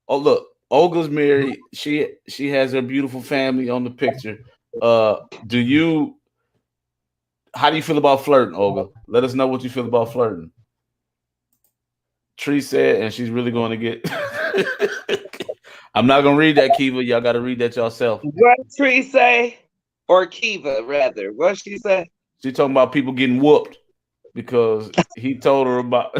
Oh, look, Olga's married. She has her beautiful family on the picture. Do you? How do you feel about flirting, Olga? Let us know what you feel about flirting. Tree said, and she's really going to get. I'm not gonna read that, Kiva. Y'all got to read that yourself. What Tree say? Or Kiva, rather. What she say? She talking about people getting whooped because he told her about.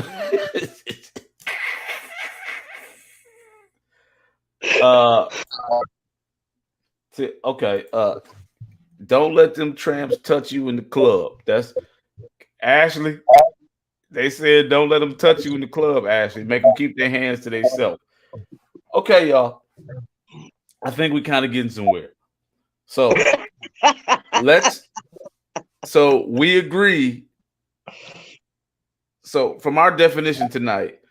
uh, okay. Don't let them tramps touch you in the club. That's Ashley. They said don't let them touch you in the club, Ashley. Make them keep their hands to themselves. Okay, y'all. I think we kind of getting somewhere. So so we agree. So from our definition tonight,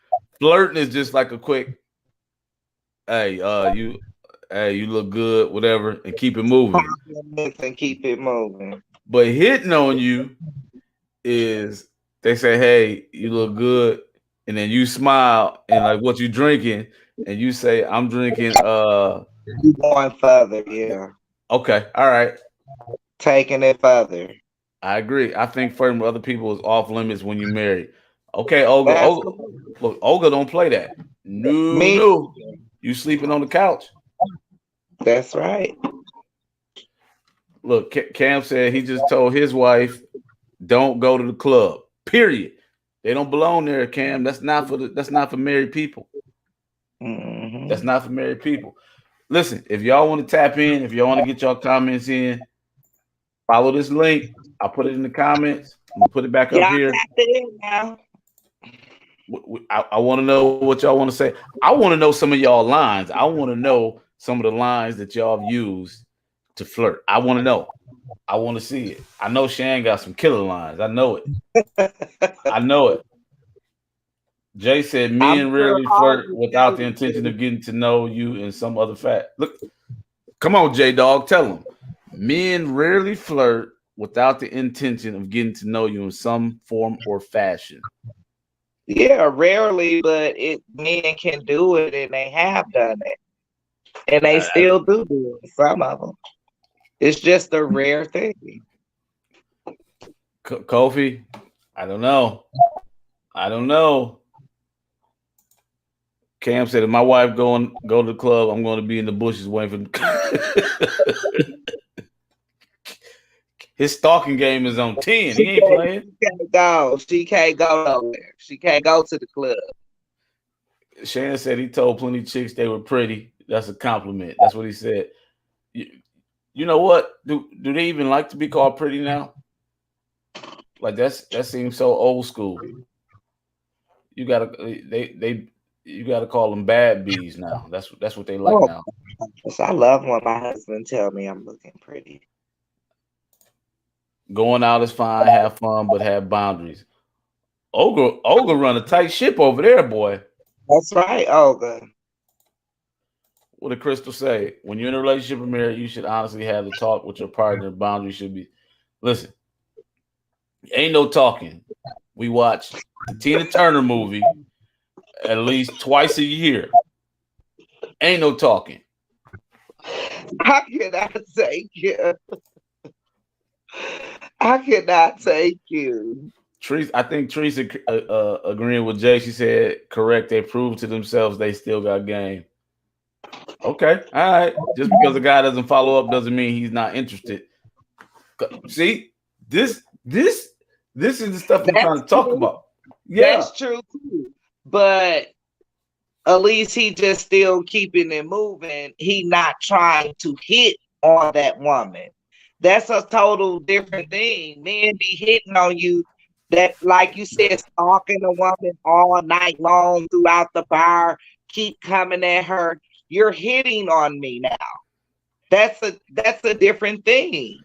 flirting is just like a quick, hey, you look good, whatever, and keep it moving. And keep it moving. But hitting on you is they say, hey, you look good, and then you smile and like what you drinking, and you say, I'm drinking You going further, yeah. Okay, all right. Taking it further. I agree. I think flirting with other people is off limits when you're married. Okay, Olga, look, Olga don't play that. No. You sleeping on the couch. That's right. Look, Cam said he just told his wife, don't go to the club. Period. They don't belong there, Cam. That's not for married people. Mm-hmm. That's not for married people. Listen, if y'all want to tap in, if y'all want to get y'all comments in, follow this link. I'll put it in the comments. I'm gonna put it back up here. Now. I want to know what y'all want to say. I want to know some of y'all lines. I want to know some of the lines that y'all have used to flirt. I want to know. I want to see it. I know Shan got some killer lines. I know it. I know it. Jay said men rarely flirt without the intention of getting to know you in some other fact. Look, come on, J Dog, tell them. Men rarely flirt without the intention of getting to know you in some form or fashion. Yeah, rarely, but men can do it, and they have done it, and they still do it. Some of them. It's just a rare thing. Kofi, I don't know. Cam said, if my wife go to the club, I'm going to be in the bushes waiting for. His stalking game is on 10. He ain't playing. She can't go nowhere. She can't go to the club. Shannon said he told plenty of chicks they were pretty. That's a compliment. That's what he said. You know what? Do they even like to be called pretty now? Like that seems so old school. You gotta call them bad bees now. That's what they like now. I love when my husband tell me I'm looking pretty. Going out is fine, have fun, but have boundaries. Olga run a tight ship over there, boy. That's right, Olga. What did Crystal say? When you're in a relationship or married, you should honestly have the talk with your partner. Boundaries should be. Listen, ain't no talking. We watch the Tina Turner movie at least twice a year. Ain't no talking. How can I take you? I cannot take you. I think Teresa agreeing with Jay. She said, correct. They proved to themselves they still got game. Okay. All right. Just because a guy doesn't follow up doesn't mean he's not interested. See, this is the stuff I'm trying to talk about. Yeah. That's true too. But at least he just still keeping it moving. He not trying to hit on that woman. That's a total different thing. Men be hitting on you that, like you said, stalking a woman all night long throughout the bar, keep coming at her. You're hitting on me now. That's a different thing.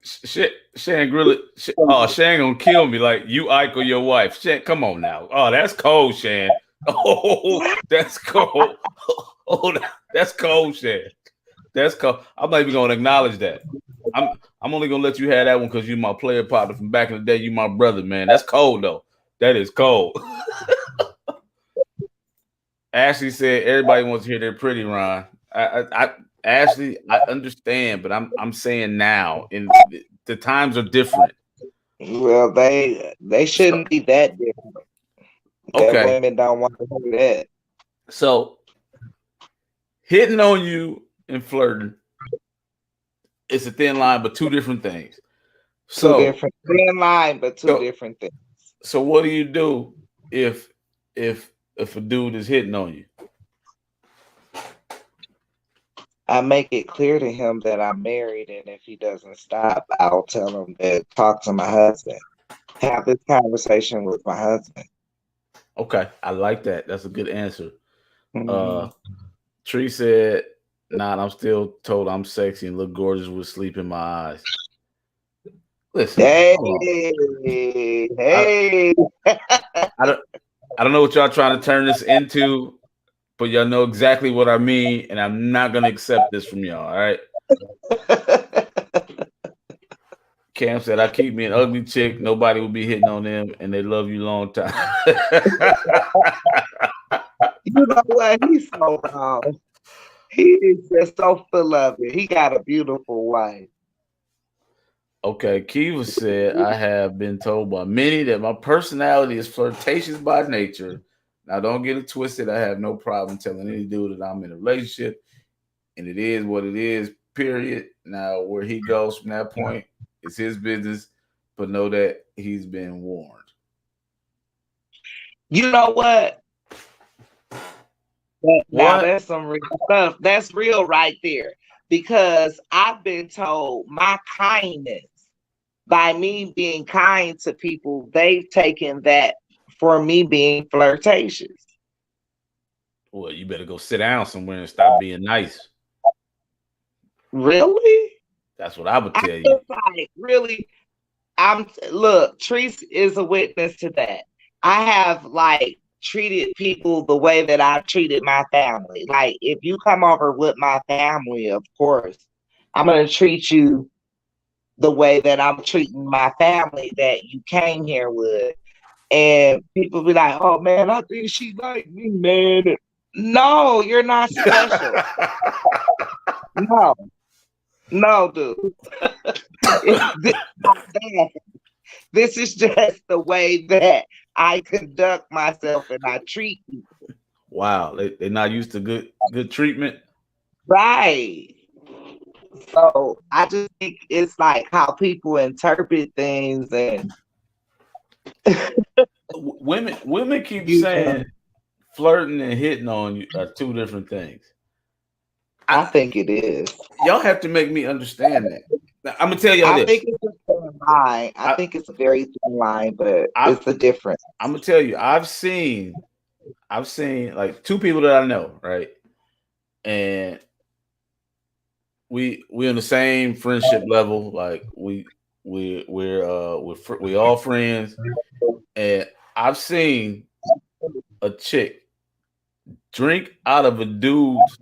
Shit, Shan Grilla. Shan gonna kill me like you Ike or your wife. Shan, come on now. Oh, that's cold, Shan. Oh, that's cold. Oh, that's cold, Shan. That's cold. I'm not even gonna acknowledge that. I'm only gonna let you have that one because you're my player partner from back in the day. You my brother, man. That's cold though. That is cold. Ashley said everybody wants to hear their pretty, Ron. Ashley, I understand, but I'm saying now, and the times are different. Well, they So, shouldn't be that different. That okay, women don't want to hear that. so hitting on you and flirting, it's a thin line, but two different things. Two So, different thin line, but two so, different things. so, what do you do if if if a dude is hitting on you? I make it clear to him that I'm married, and if he doesn't stop, I'll tell him that talk to my husband. Have this conversation with my husband. Okay, I like that. That's a good answer. Mhm. Uh, Tree said, "Nah, I'm still told I'm sexy and look gorgeous with sleep in my eyes." Listen, Hey, hold on. I, hey. I don't I don't know what y'all trying to turn this into, but y'all know exactly what I mean, and I'm not gonna accept this from y'all. All right. Cam said, "I keep me an ugly chick. Nobody will be hitting on them, and they love you long time." You know what? He's so wrong. He is just so full of it. He got a beautiful wife. Okay, Kiva said, "I have been told by many that my personality is flirtatious by nature. Now, don't get it twisted. I have no problem telling any dude that I'm in a relationship, and it is what it is, period. Now, where he goes from that point is his business, but know that he's been warned." You know what? Now What? that's some real stuff. That's real right there. Because I've been told my kindness, by me being kind to people, they've taken that for me being flirtatious. Well, you better go sit down somewhere and stop being nice. Really? That's what I would I tell you. was like, really? Look, Treese is a witness to that. I have like treated people the way that I've treated my family. Like if you come over with my family, of course, I'm gonna treat you the way that I'm treating my family that you came here with. And people be like, oh man, I think she like me, man. No, you're not special. No, no, dude. This not that. This is just the way that I conduct myself and I treat people. Wow, they're not used to good treatment. Right. So I just think it's like how people interpret things and Women keep you saying know, flirting and hitting on you are two different things. I I, think it is. y'all have to make me understand that. Now, I'm gonna tell y'all I this. think it's a thin line. I I, think it's a very thin line, but I it's a difference. I'm gonna tell you. I've seen like two people that I know, right? And we on the same friendship level. Like we all friends, and I've seen a chick drink out of a dude's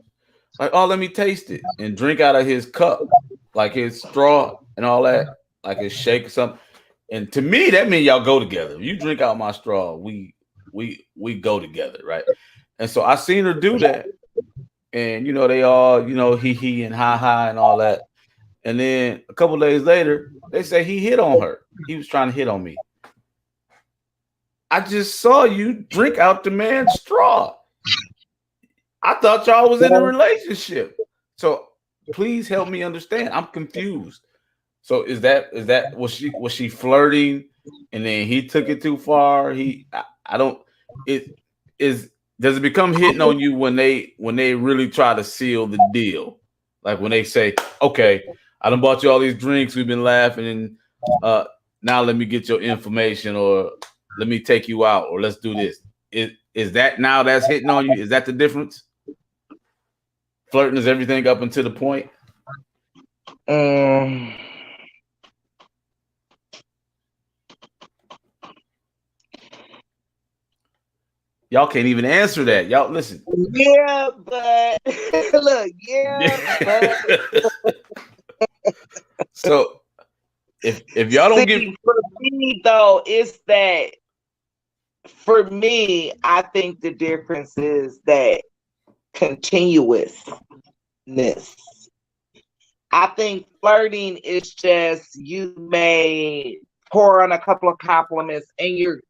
like, oh, let me taste it, and drink out of his cup, like his straw and all that, like his shake or something. And to me, that means y'all go together. If you drink out my straw, we go together, right? And so I seen her do that, and they all he and ha ha and all that. And then a couple days later, they say he hit on her. He was trying to hit on me. I just saw you drink out the man's straw. I thought y'all was in a relationship. So please help me understand. I'm confused. So is that was she flirting and then he took it too far? I don't it is does it become hitting on you when they really try to seal the deal? Like when they say, okay, I done bought you all these drinks, we've been laughing, and now let me get your information, or let me take you out, or let's do this. Is that now that's hitting on you? Is that the difference? Flirting is everything up until the point. Um, Y'all can't even answer that. Y'all listen. yeah, but look, yeah, but So if y'all don't get see, for me though, it's that for me, I think the difference is that continuousness. I think flirting is just you may pour on a couple of compliments and you're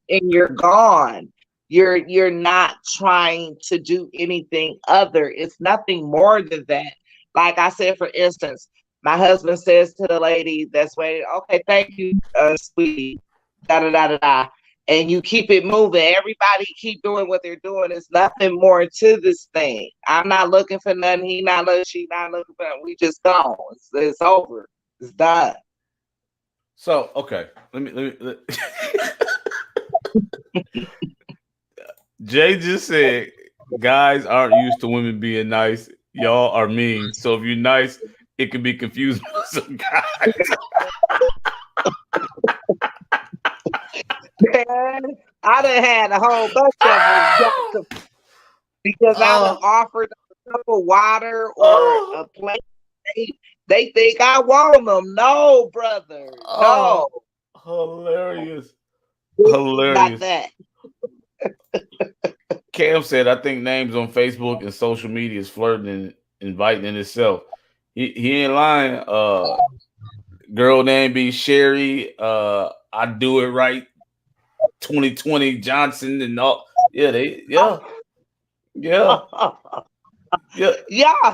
gone. You're not trying to do anything other. It's nothing more than that. Like I said, for instance, my husband says to the lady that's waiting, okay, thank you, sweetie, da da da da da. And you keep it moving. Everybody keep doing what they're doing. There's nothing more to this thing. I'm not looking for nothing. He not looking. She not looking for nothing. We just gone. It's over. It's done. So okay, let Jay just said guys aren't used to women being nice. Y'all are mean. So if you're nice, it can be confusing for some guys. Man, I done had a whole bunch of them because I done offered a cup of water or a plate. They think I want them. No, brother. No. Hilarious. Not that. Cam said, I think names on Facebook and social media is flirting and inviting in itself. He ain't lying. Girl name be Sherry. I do it right. 2020 Johnson and all. Yeah, yeah. Y'all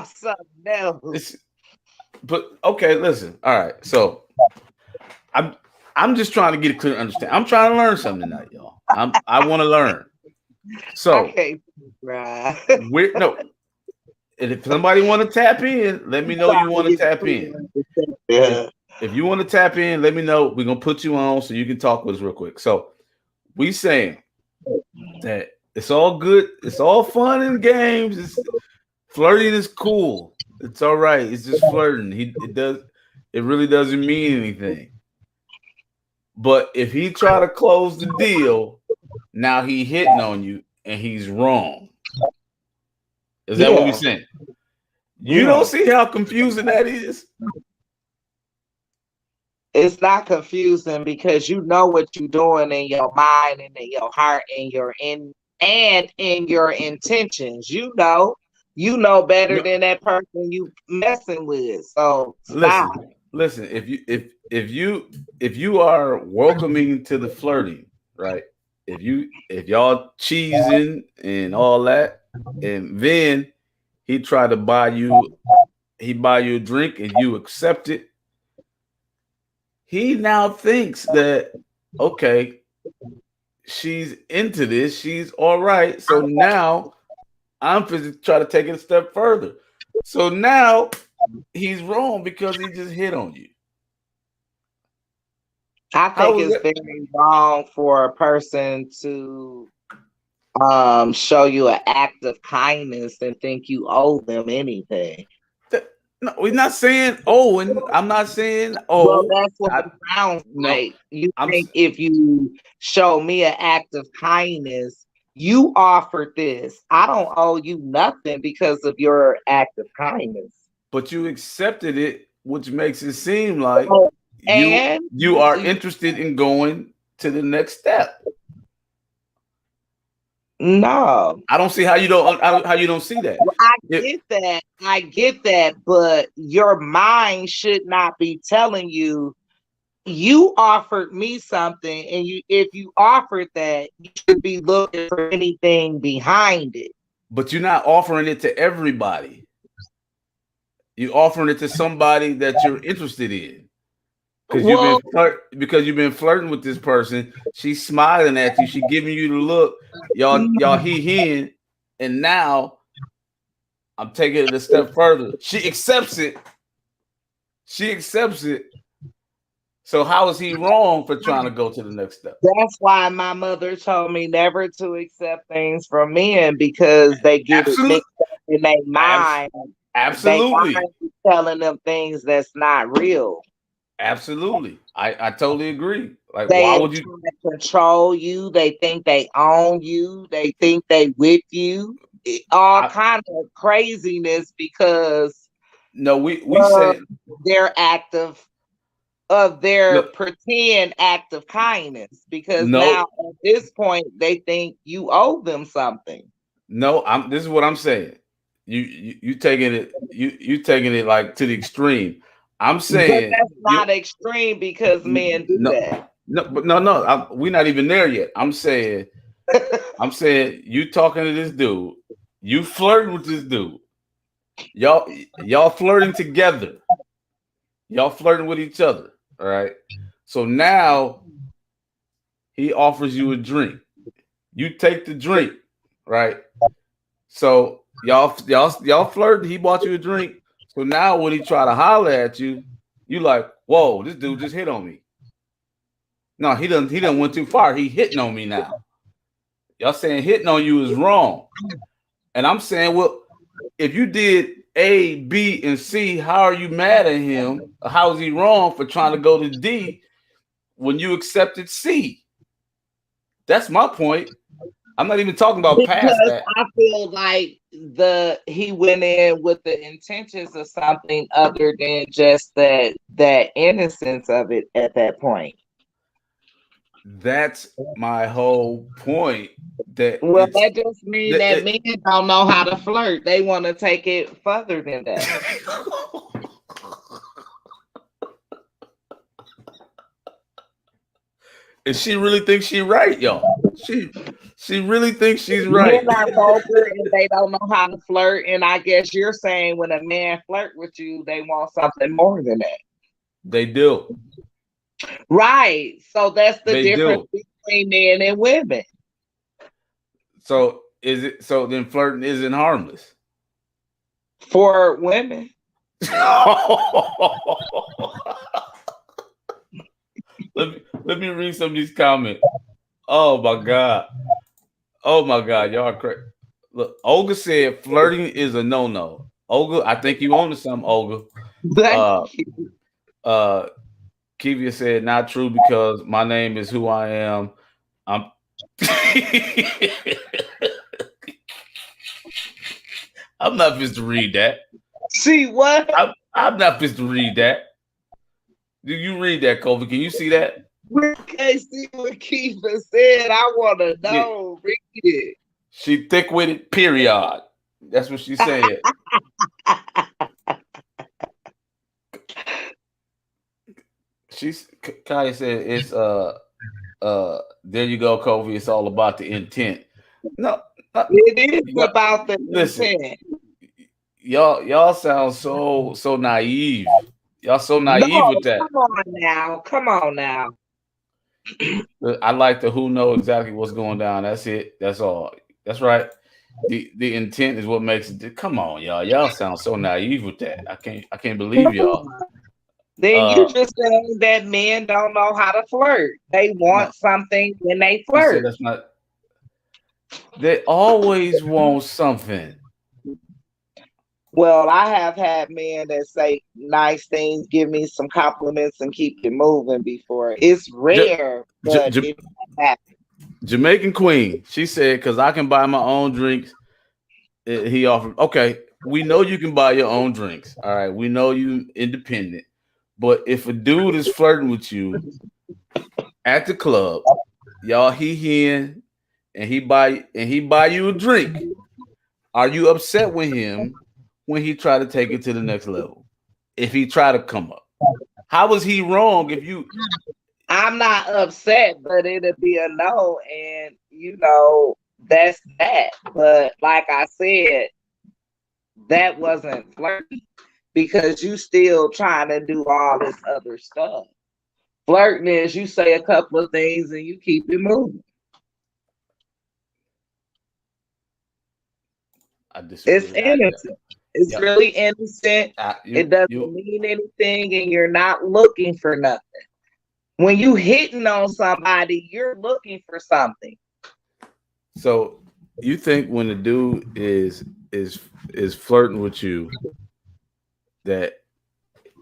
something else. But okay, listen. All right. So I'm just trying to get a clear understanding. I'm trying to learn something tonight, y'all. I want to learn. So no. And if somebody want to tap in, let me know you want to tap in. Yeah. If you want to tap in, let me know. We're gonna put you on so you can talk with us real quick. So we saying that it's all good, it's all fun and games. Flirting is cool. It's all right. It's just flirting. It really doesn't mean anything. But if he try to close the deal, now he hitting on you and he's wrong. Is that what we're saying? You don't see how confusing that is? It's not confusing because you know what you're doing in your mind and in your heart and in your intentions. You know better than that person you messing with. So stop. Listen. If you are welcoming to the flirting, right? If y'all cheesing and all that, and then he try to buy you a drink and you accept it, he now thinks that, okay, she's into this, she's all right. So now I'm going to try to take it a step further. So now he's wrong because he just hit on you. I think it's very wrong for a person to show you an act of kindness and think you owe them anything. No, we're not saying and I'm not saying Well, that's what it sounds like. You think if you show me an act of kindness, you offered this. I don't owe you nothing because of your act of kindness. But you accepted it, which makes it seem like you are interested in going to the next step. No, I don't see how you don't see that. Well, I get that, but your mind should not be telling you. You offered me something, and if you offered that, you should be looking for anything behind it. But you're not offering it to everybody. You're offering it to somebody that you're interested in. Because you've been flirting with this person, she's smiling at you, she's giving you the look, y'all he, and now I'm taking it a step further. She accepts it. So how is he wrong for trying to go to the next step? That's why my mother told me never to accept things from men because they get it mixed up in their mind. Absolutely. They telling them things that's not real. Absolutely. I totally agree. Like, why would you control you? They think they own you. They think they with you. All kind of craziness because we said their act of their pretend act of kindness because now at this point they think you owe them something. No, this is what I'm saying. You taking it like to the extreme. I'm But saying that's not extreme because men do no, that. no. We're not even there yet. I'm saying you talking to this dude, you flirting with this dude, y'all flirting together, y'all flirting with each other. All right. So now he offers you a drink. You take the drink, right? So y'all flirting. He bought you a drink. So now when he try to holler at you, you like, whoa, this dude just hit on me. No, he done went too far. He hitting on me now. Y'all saying hitting on you is wrong. And I'm saying, well, if you did A, B, and C, how are you mad at him? How is he wrong for trying to go to D when you accepted C? That's my point. I'm not even talking about past Because that. I feel like he went in with the intentions of something other than just that innocence of it at that point. That's my whole point. That Well, it's that just means that men don't know how to flirt. They want to take it further than that. And she really thinks she's right, y'all. She really thinks she's right. Men are vulgar and they don't know how to flirt. And I guess you're saying when a man flirt with you, they want something more than that. They do. Right. So that's the They difference do. between men and women. So then flirting isn't harmless? For women. let me read some of these comments. Oh my god. Oh my god, y'all are crazy. Look, Olga said flirting is a no-no. Olga, I think you own to something, Olga. Kivia said not true because my name is who I am. I'm I'm not supposed to read that. See what? I'm not supposed to read that. Do you read that, Kobe? Can you see that? We can't see what Kiva said. I want to know. Yeah. Read it. She thick-witted, period. That's what she said. Kaya said it's there you go, Kobe. It's all about the intent. No, it is about the intent. Y'all sound so naive. Y'all so naive with that. Come on now. I like the who know exactly what's going down. That's it. That's all. That's right. The intent is what makes it. Come on, y'all. Y'all sound so naive with that. I can't believe y'all. Then you just saying that men don't know how to flirt. They want something when they flirt. That's not. They always want something. Well, I have had men that say nice things, give me some compliments, and keep it moving before. It's rare, but it happens. Jamaican Queen, she said, because I can buy my own drinks. He offered, okay, we know you can buy your own drinks. All right, we know you independent. But if a dude is flirting with you at the club, y'all in, and he buy you a drink, are you upset with him when he try to take it to the next level? If he try to come up, how was he wrong? If you, I'm not upset, but it'll be a no, and that's that. But like I said, that wasn't flirting because you still trying to do all this other stuff. Flirting is you say a couple of things and you keep it moving. It's innocent. It's really innocent. It doesn't mean anything, and you're not looking for nothing. When you hitting on somebody, you're looking for something. So you think when the dude is flirting with you that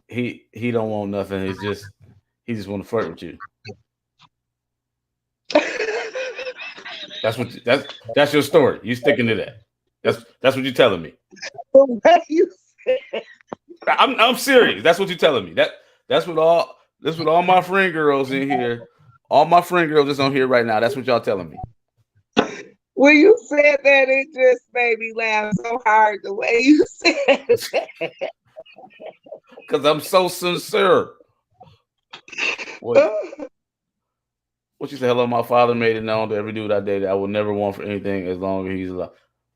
he don't want nothing? He just want to flirt with you. That's your story. You sticking to that. That's what you're telling me. What you said. I'm serious. That's what you're telling me. That's what all my friend girls in here, all my friend girls that's on here right now. That's what y'all telling me. When you said that, it just made me laugh so hard the way you said that. Because I'm so sincere. What you say? Hello, my father made it known to every dude I dated I will never want for anything as long as he's alive.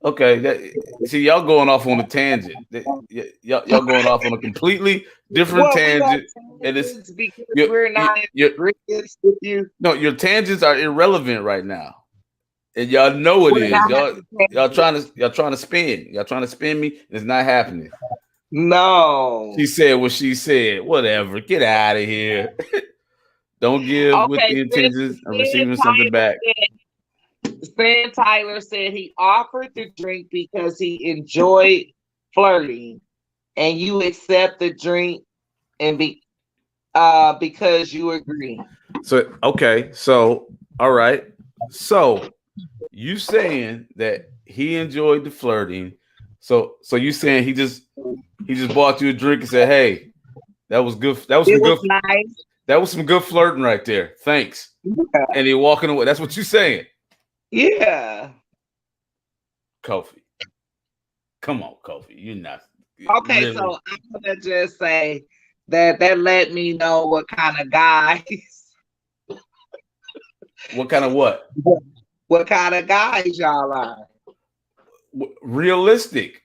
Okay, see, y'all going off on a tangent. Y'all going off on a completely different tangent, and it's because we're not in agreement with you. No, your tangents are irrelevant right now, and y'all know it is. Y'all trying to spin. Y'all trying to spin me. It's not happening. No. She said what she said. Whatever. Get out of here. Don't give with the intentions of receiving something back. Stan Tyler said he offered the drink because he enjoyed flirting, and you accept the drink and because you agree. So okay, so all right. So you saying that he enjoyed the flirting. So you saying he just bought you a drink and said, "Hey, that was good. That was good. Nice. That was some good flirting right there. Thanks." Yeah. And he walking away. That's what you saying. Yeah. Kofi. Come on, Kofi. You're not. Okay, really. So I'm gonna just say that let me know what kind of guys. What kind of what? What kind of guys y'all are? Realistic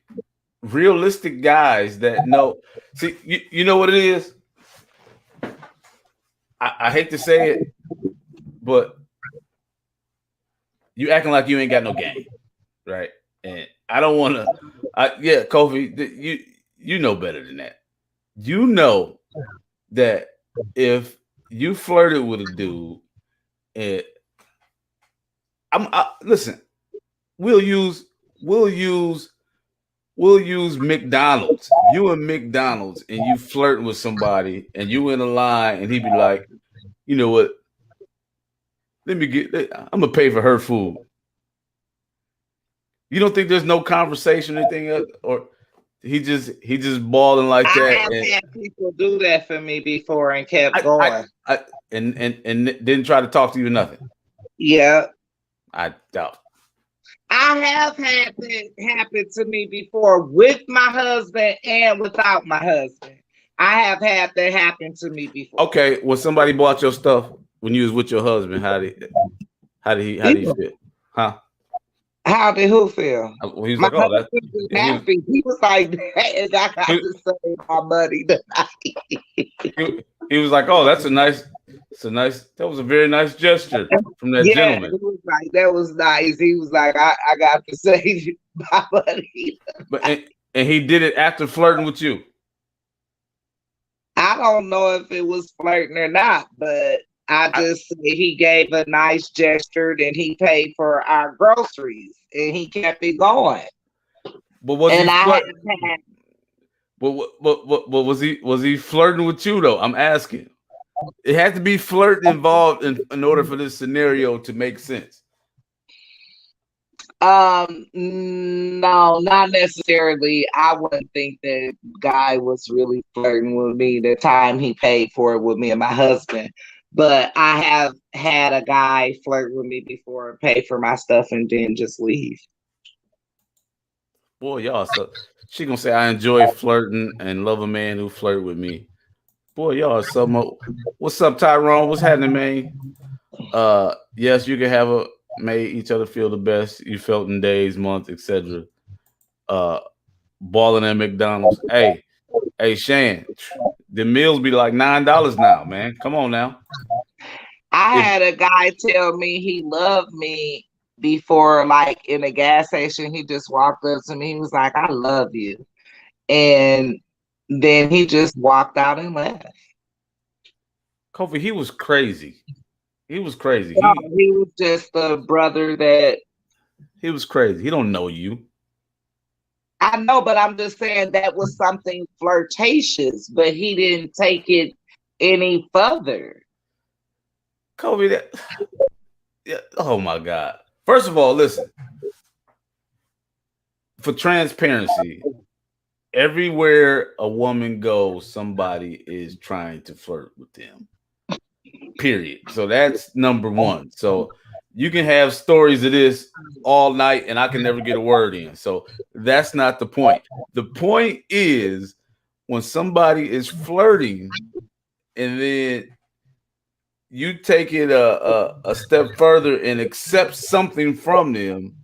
guys that know. See, you know what it is? I hate to say it, but you acting like you ain't got no game, right? And I don't want to. Yeah, Kofi, you know better than that. You know that if you flirted with a dude, listen. We'll use McDonald's. You in McDonald's and you flirting with somebody and you in a line and he be like, you know what? I'm gonna pay for her food. You don't think there's no conversation or anything else, or he just balling like that? I have had people do that for me before and kept going. And didn't try to talk to you or nothing. Yeah. I doubt. I have had that happen to me before with my husband and without my husband. I have had that happen to me before. Okay, when somebody bought your stuff when you was with your husband, how did he feel? Huh? How did who feel? Well, he was like, "Oh, that's happy." He was like, "I got to save my money tonight." He was like, "Oh, that's a nice. That was a very nice gesture from that gentleman." He was like, "That was nice." He was like, "I got to save my money." But and he did it after flirting with you. I don't know if it was flirting or not, but I just said he gave a nice gesture and he paid for our groceries and he kept it going. But was he flirting? But was he flirting with you though? I'm asking. It had to be flirt involved in order for this scenario to make sense. No, not necessarily. I wouldn't think that guy was really flirting with me the time he paid for it with me and my husband. But I have had a guy flirt with me before and pay for my stuff and then just leave. Boy, y'all, so she gonna say I enjoy flirting and love a man who flirt with me. Boy, y'all are so much. What's up, Tyrone? What's happening, man? Yes, you can have made each other feel the best you felt in days, months, etc. Balling at McDonald's. Hey, Shan, the meals be like $9 now, man. Come on now. I had a guy tell me he loved me before, like in a gas station. He just walked up to me. He was like, "I love you," and then he just walked out and left. Kofi, he was crazy. He was crazy. No, he was just a brother that. He was crazy. He don't know you. I know, but I'm just saying that was something flirtatious, but he didn't take it any further. Kobe, oh my God. First of all, listen. For transparency, everywhere a woman goes, somebody is trying to flirt with them. Period. So that's number one. So you can have stories of this all night and I can never get a word in. So that's not the point. The point is when somebody is flirting and then you take it a step further and accept something from them,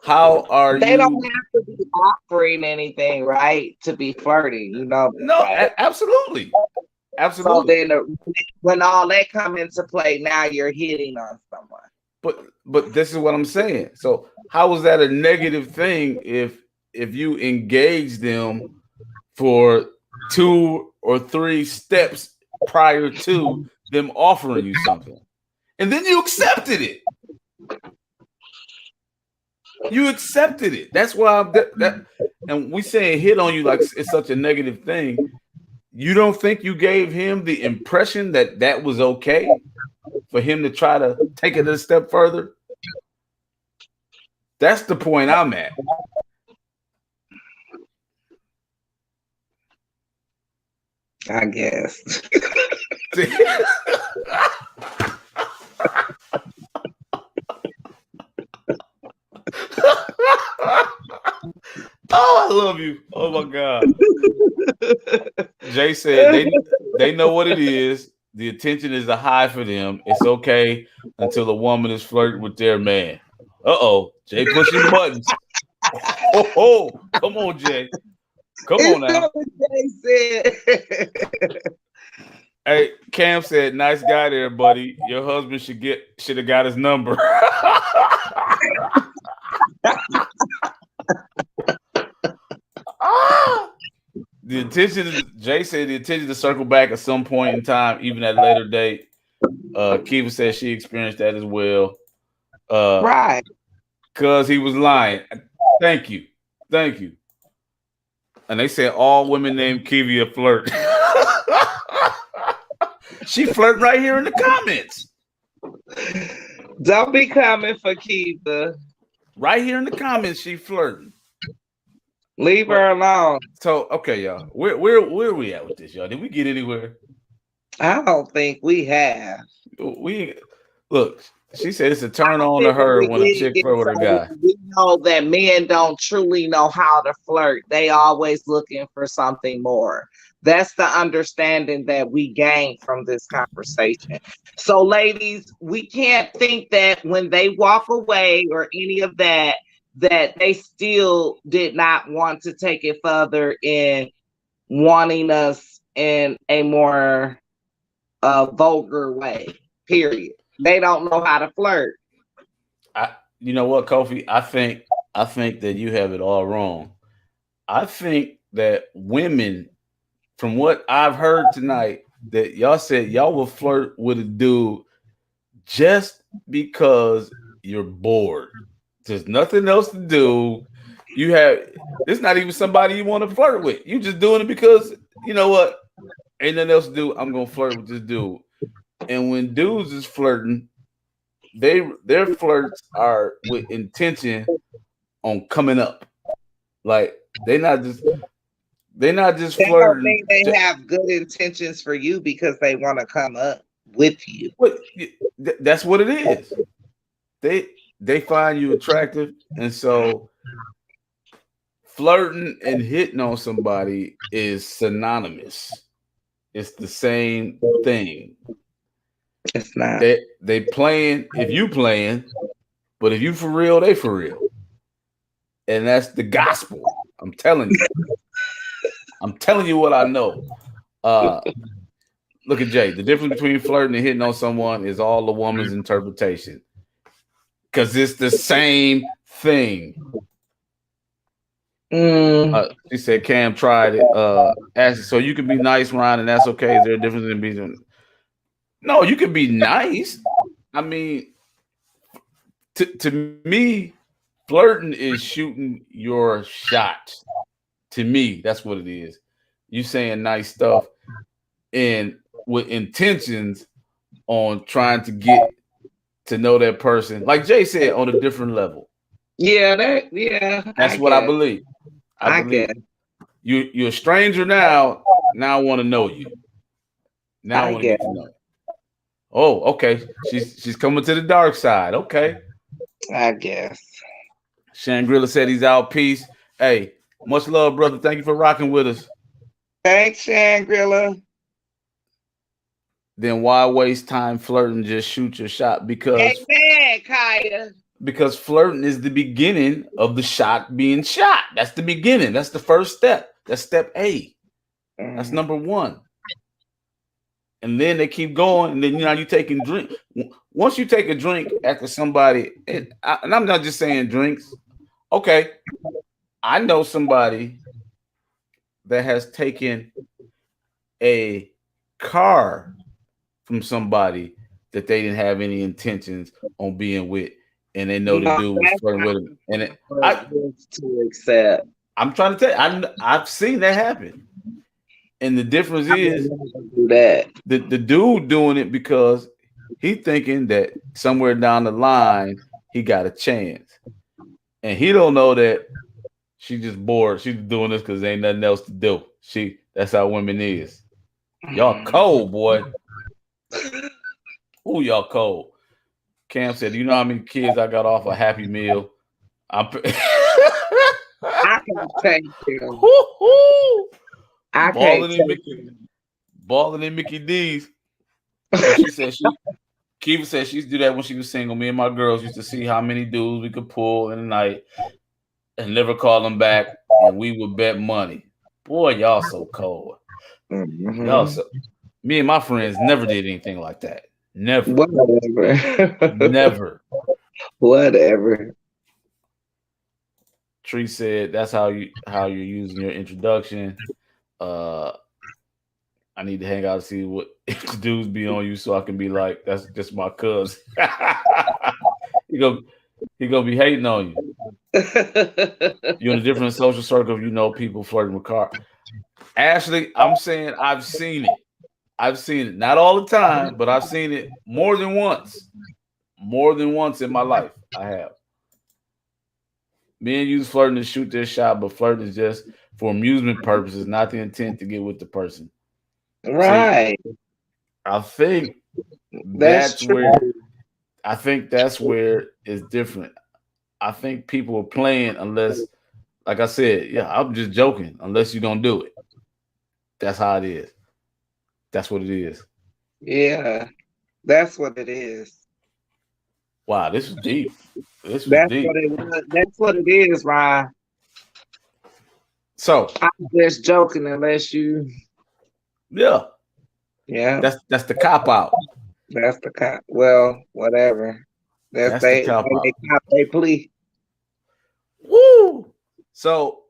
how are They don't you? have to be offering anything, right? To be flirting, you know, No, right? absolutely, So absolutely. then when all that come into play, now you're hitting on someone. But this is what I'm saying. So how is that a negative thing if you engage them for 2 or 3 steps prior to them offering you something, and then you accepted it? You accepted it. That's why that. And we saying hit on you like it's such a negative thing. You don't think you gave him the impression that that was okay for him to try to take it a step further? That's the point I'm at. I guess. Oh, I love you. Oh my God. Jay said they know what it is. The attention is a high for them. It's okay until a woman is flirting with their man. Uh-oh. Jay pushing buttons. Oh, come on, Jay. Come on now. What they said. Hey, Cam said, nice guy there, buddy. Your husband should have got his number. The intention is, Jay said the intention to circle back at some point in time, even at a later date. Kiva said she experienced that as well. Right. Because he was lying. Thank you. Thank you. And they said all women named Kiva flirt. She flirt right here in the comments. Don't be coming for Kiva. Right here in the comments, she flirting. Leave her alone. So, okay, y'all. Where are we at with this, y'all? Did we get anywhere? I don't think we have. We look. She said it's a turn on to her when a chick flirt with her guy. We know that men don't truly know how to flirt. They always looking for something more. That's the understanding that we gain from this conversation. So, ladies, we can't think that when they walk away or any of that, that they still did not want to take it further in wanting us in a more vulgar way, period. They don't know how to flirt. You know what, Kofi? I think that you have it all wrong. I think that women, from what I've heard tonight, that y'all said y'all will flirt with a dude just because you're bored. There's nothing else to do. It's not even somebody you want to flirt with. You just doing it because you know what? Ain't nothing else to do. I'm gonna flirt with this dude. And when dudes is flirting, their flirts are with intention on coming up. Like they're not just They don't flirting. think they have good intentions for you because they want to come up with you. But that's what it is. They find you attractive, and so flirting and hitting on somebody is synonymous. It's the same thing. It's not. They playing if you playing, but if you for real, they for real. And that's the gospel. I'm telling you. I'm telling you what I know. Look at Jay. The difference between flirting and hitting on someone is all the woman's interpretation. Because it's the same thing. She said Cam tried it. Asked, so you can be nice, Ron, and that's okay. Is there a difference in being? No, you can be nice. I mean, to me, flirting is shooting your shot. To me, that's what it is. You saying nice stuff and with intentions on trying to get to know that person. Like Jay said, on a different level. Yeah, That's what I believe. I believe you're a stranger now. Now I want to know you. Now I want to get to know. Oh, okay. She's coming to the dark side. Okay. I guess. Shangri-La said he's out. Peace. Hey, much love, brother. Thank you for rocking with us. Thanks, Shangri-La. then why waste time flirting? Just shoot your shot Amen, Kaya. because flirting is the beginning of the shot being shot. That's the beginning. That's the first step. That's step A. That's number one. And then they keep going, and then you taking drink. Once you take a drink after somebody, and I'm not just saying drinks. Okay, I know somebody that has taken a car from somebody that they didn't have any intentions on being with, and they know the dude was flirting with him. And to accept. I'm trying to tell you, I've seen that happen. And the difference is that the dude doing it because he thinking that somewhere down the line he got a chance, and he don't know that she just bored. She's doing this because ain't nothing else to do. That's how women is. Y'all cold, boy. Ooh, y'all cold. Cam said, "You know how many kids I got off a Happy Meal?" I can take you. I can't take you. Balling in Mickey D's. And she said Kiva said she used to do that when she was single. Me and my girls used to see how many dudes we could pull in the night and never call them back, and we would bet money. Boy, y'all so cold. Mm-hmm. Y'all so. Me and my friends never did anything like that. Never. Whatever. Never. Whatever. Tree said that's how you're using your introduction. I need to hang out and see what if the dudes be on you so I can be like, that's just my cousin. he gonna be hating on you. You're in a different social circle, you know people flirting with cars. Ashley, I'm saying I've seen it. I've seen it. Not all the time, but I've seen it more than once. More than once in my life. I have. Men use flirting to shoot their shot, but flirting is just for amusement purposes, not the intent to get with the person. Right. See, I think that's where it's different. I think people are playing unless, like I said, yeah, I'm just joking. Unless you don't do it. That's how it is. That's what it is. Yeah, that's what it is. Wow, this is deep. This was That's deep. That's what it is, Ryan. So I'm just joking unless you. Yeah. That's the cop out. That's the cop. Well, whatever. That's the cop out. They plea. Woo! So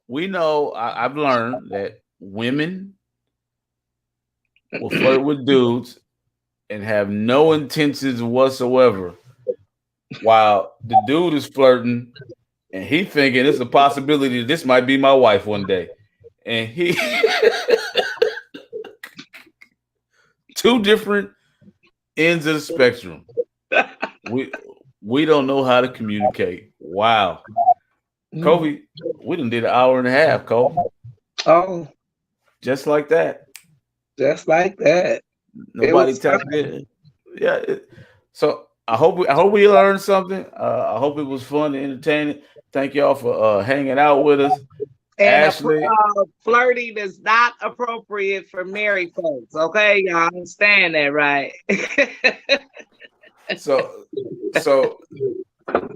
we know I've learned that women will flirt with dudes and have no intentions whatsoever, while the dude is flirting and he thinking it's a possibility this might be my wife one day, and he two different ends of the spectrum. We don't know how to communicate. Wow. Kobe, we done did an hour and a half, Kobe. Oh. Just like that. Just like that. Nobody tapped in. Yeah. So I hope we learned something. I hope it was fun and entertaining. Thank y'all for hanging out with us. And Ashley, flirting is not appropriate for married folks. Okay, y'all understand that, right? So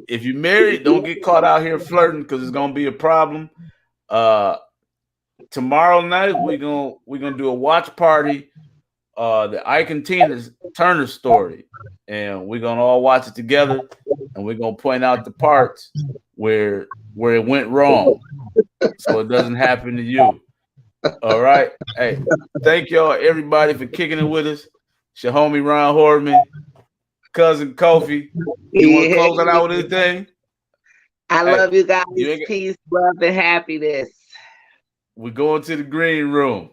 if you're married, don't get caught out here flirting because it's gonna be a problem. Tomorrow night we're gonna do a watch party. The Ike and Tina Turner story, and we're gonna all watch it together, and we're gonna point out the parts where it went wrong, so it doesn't happen to you. All right. Hey, thank y'all everybody for kicking it with us. It's your homie Ron Horman, cousin Kofi. You want to close it out with anything? I love you guys. Peace, love, and happiness. We're going to the green room.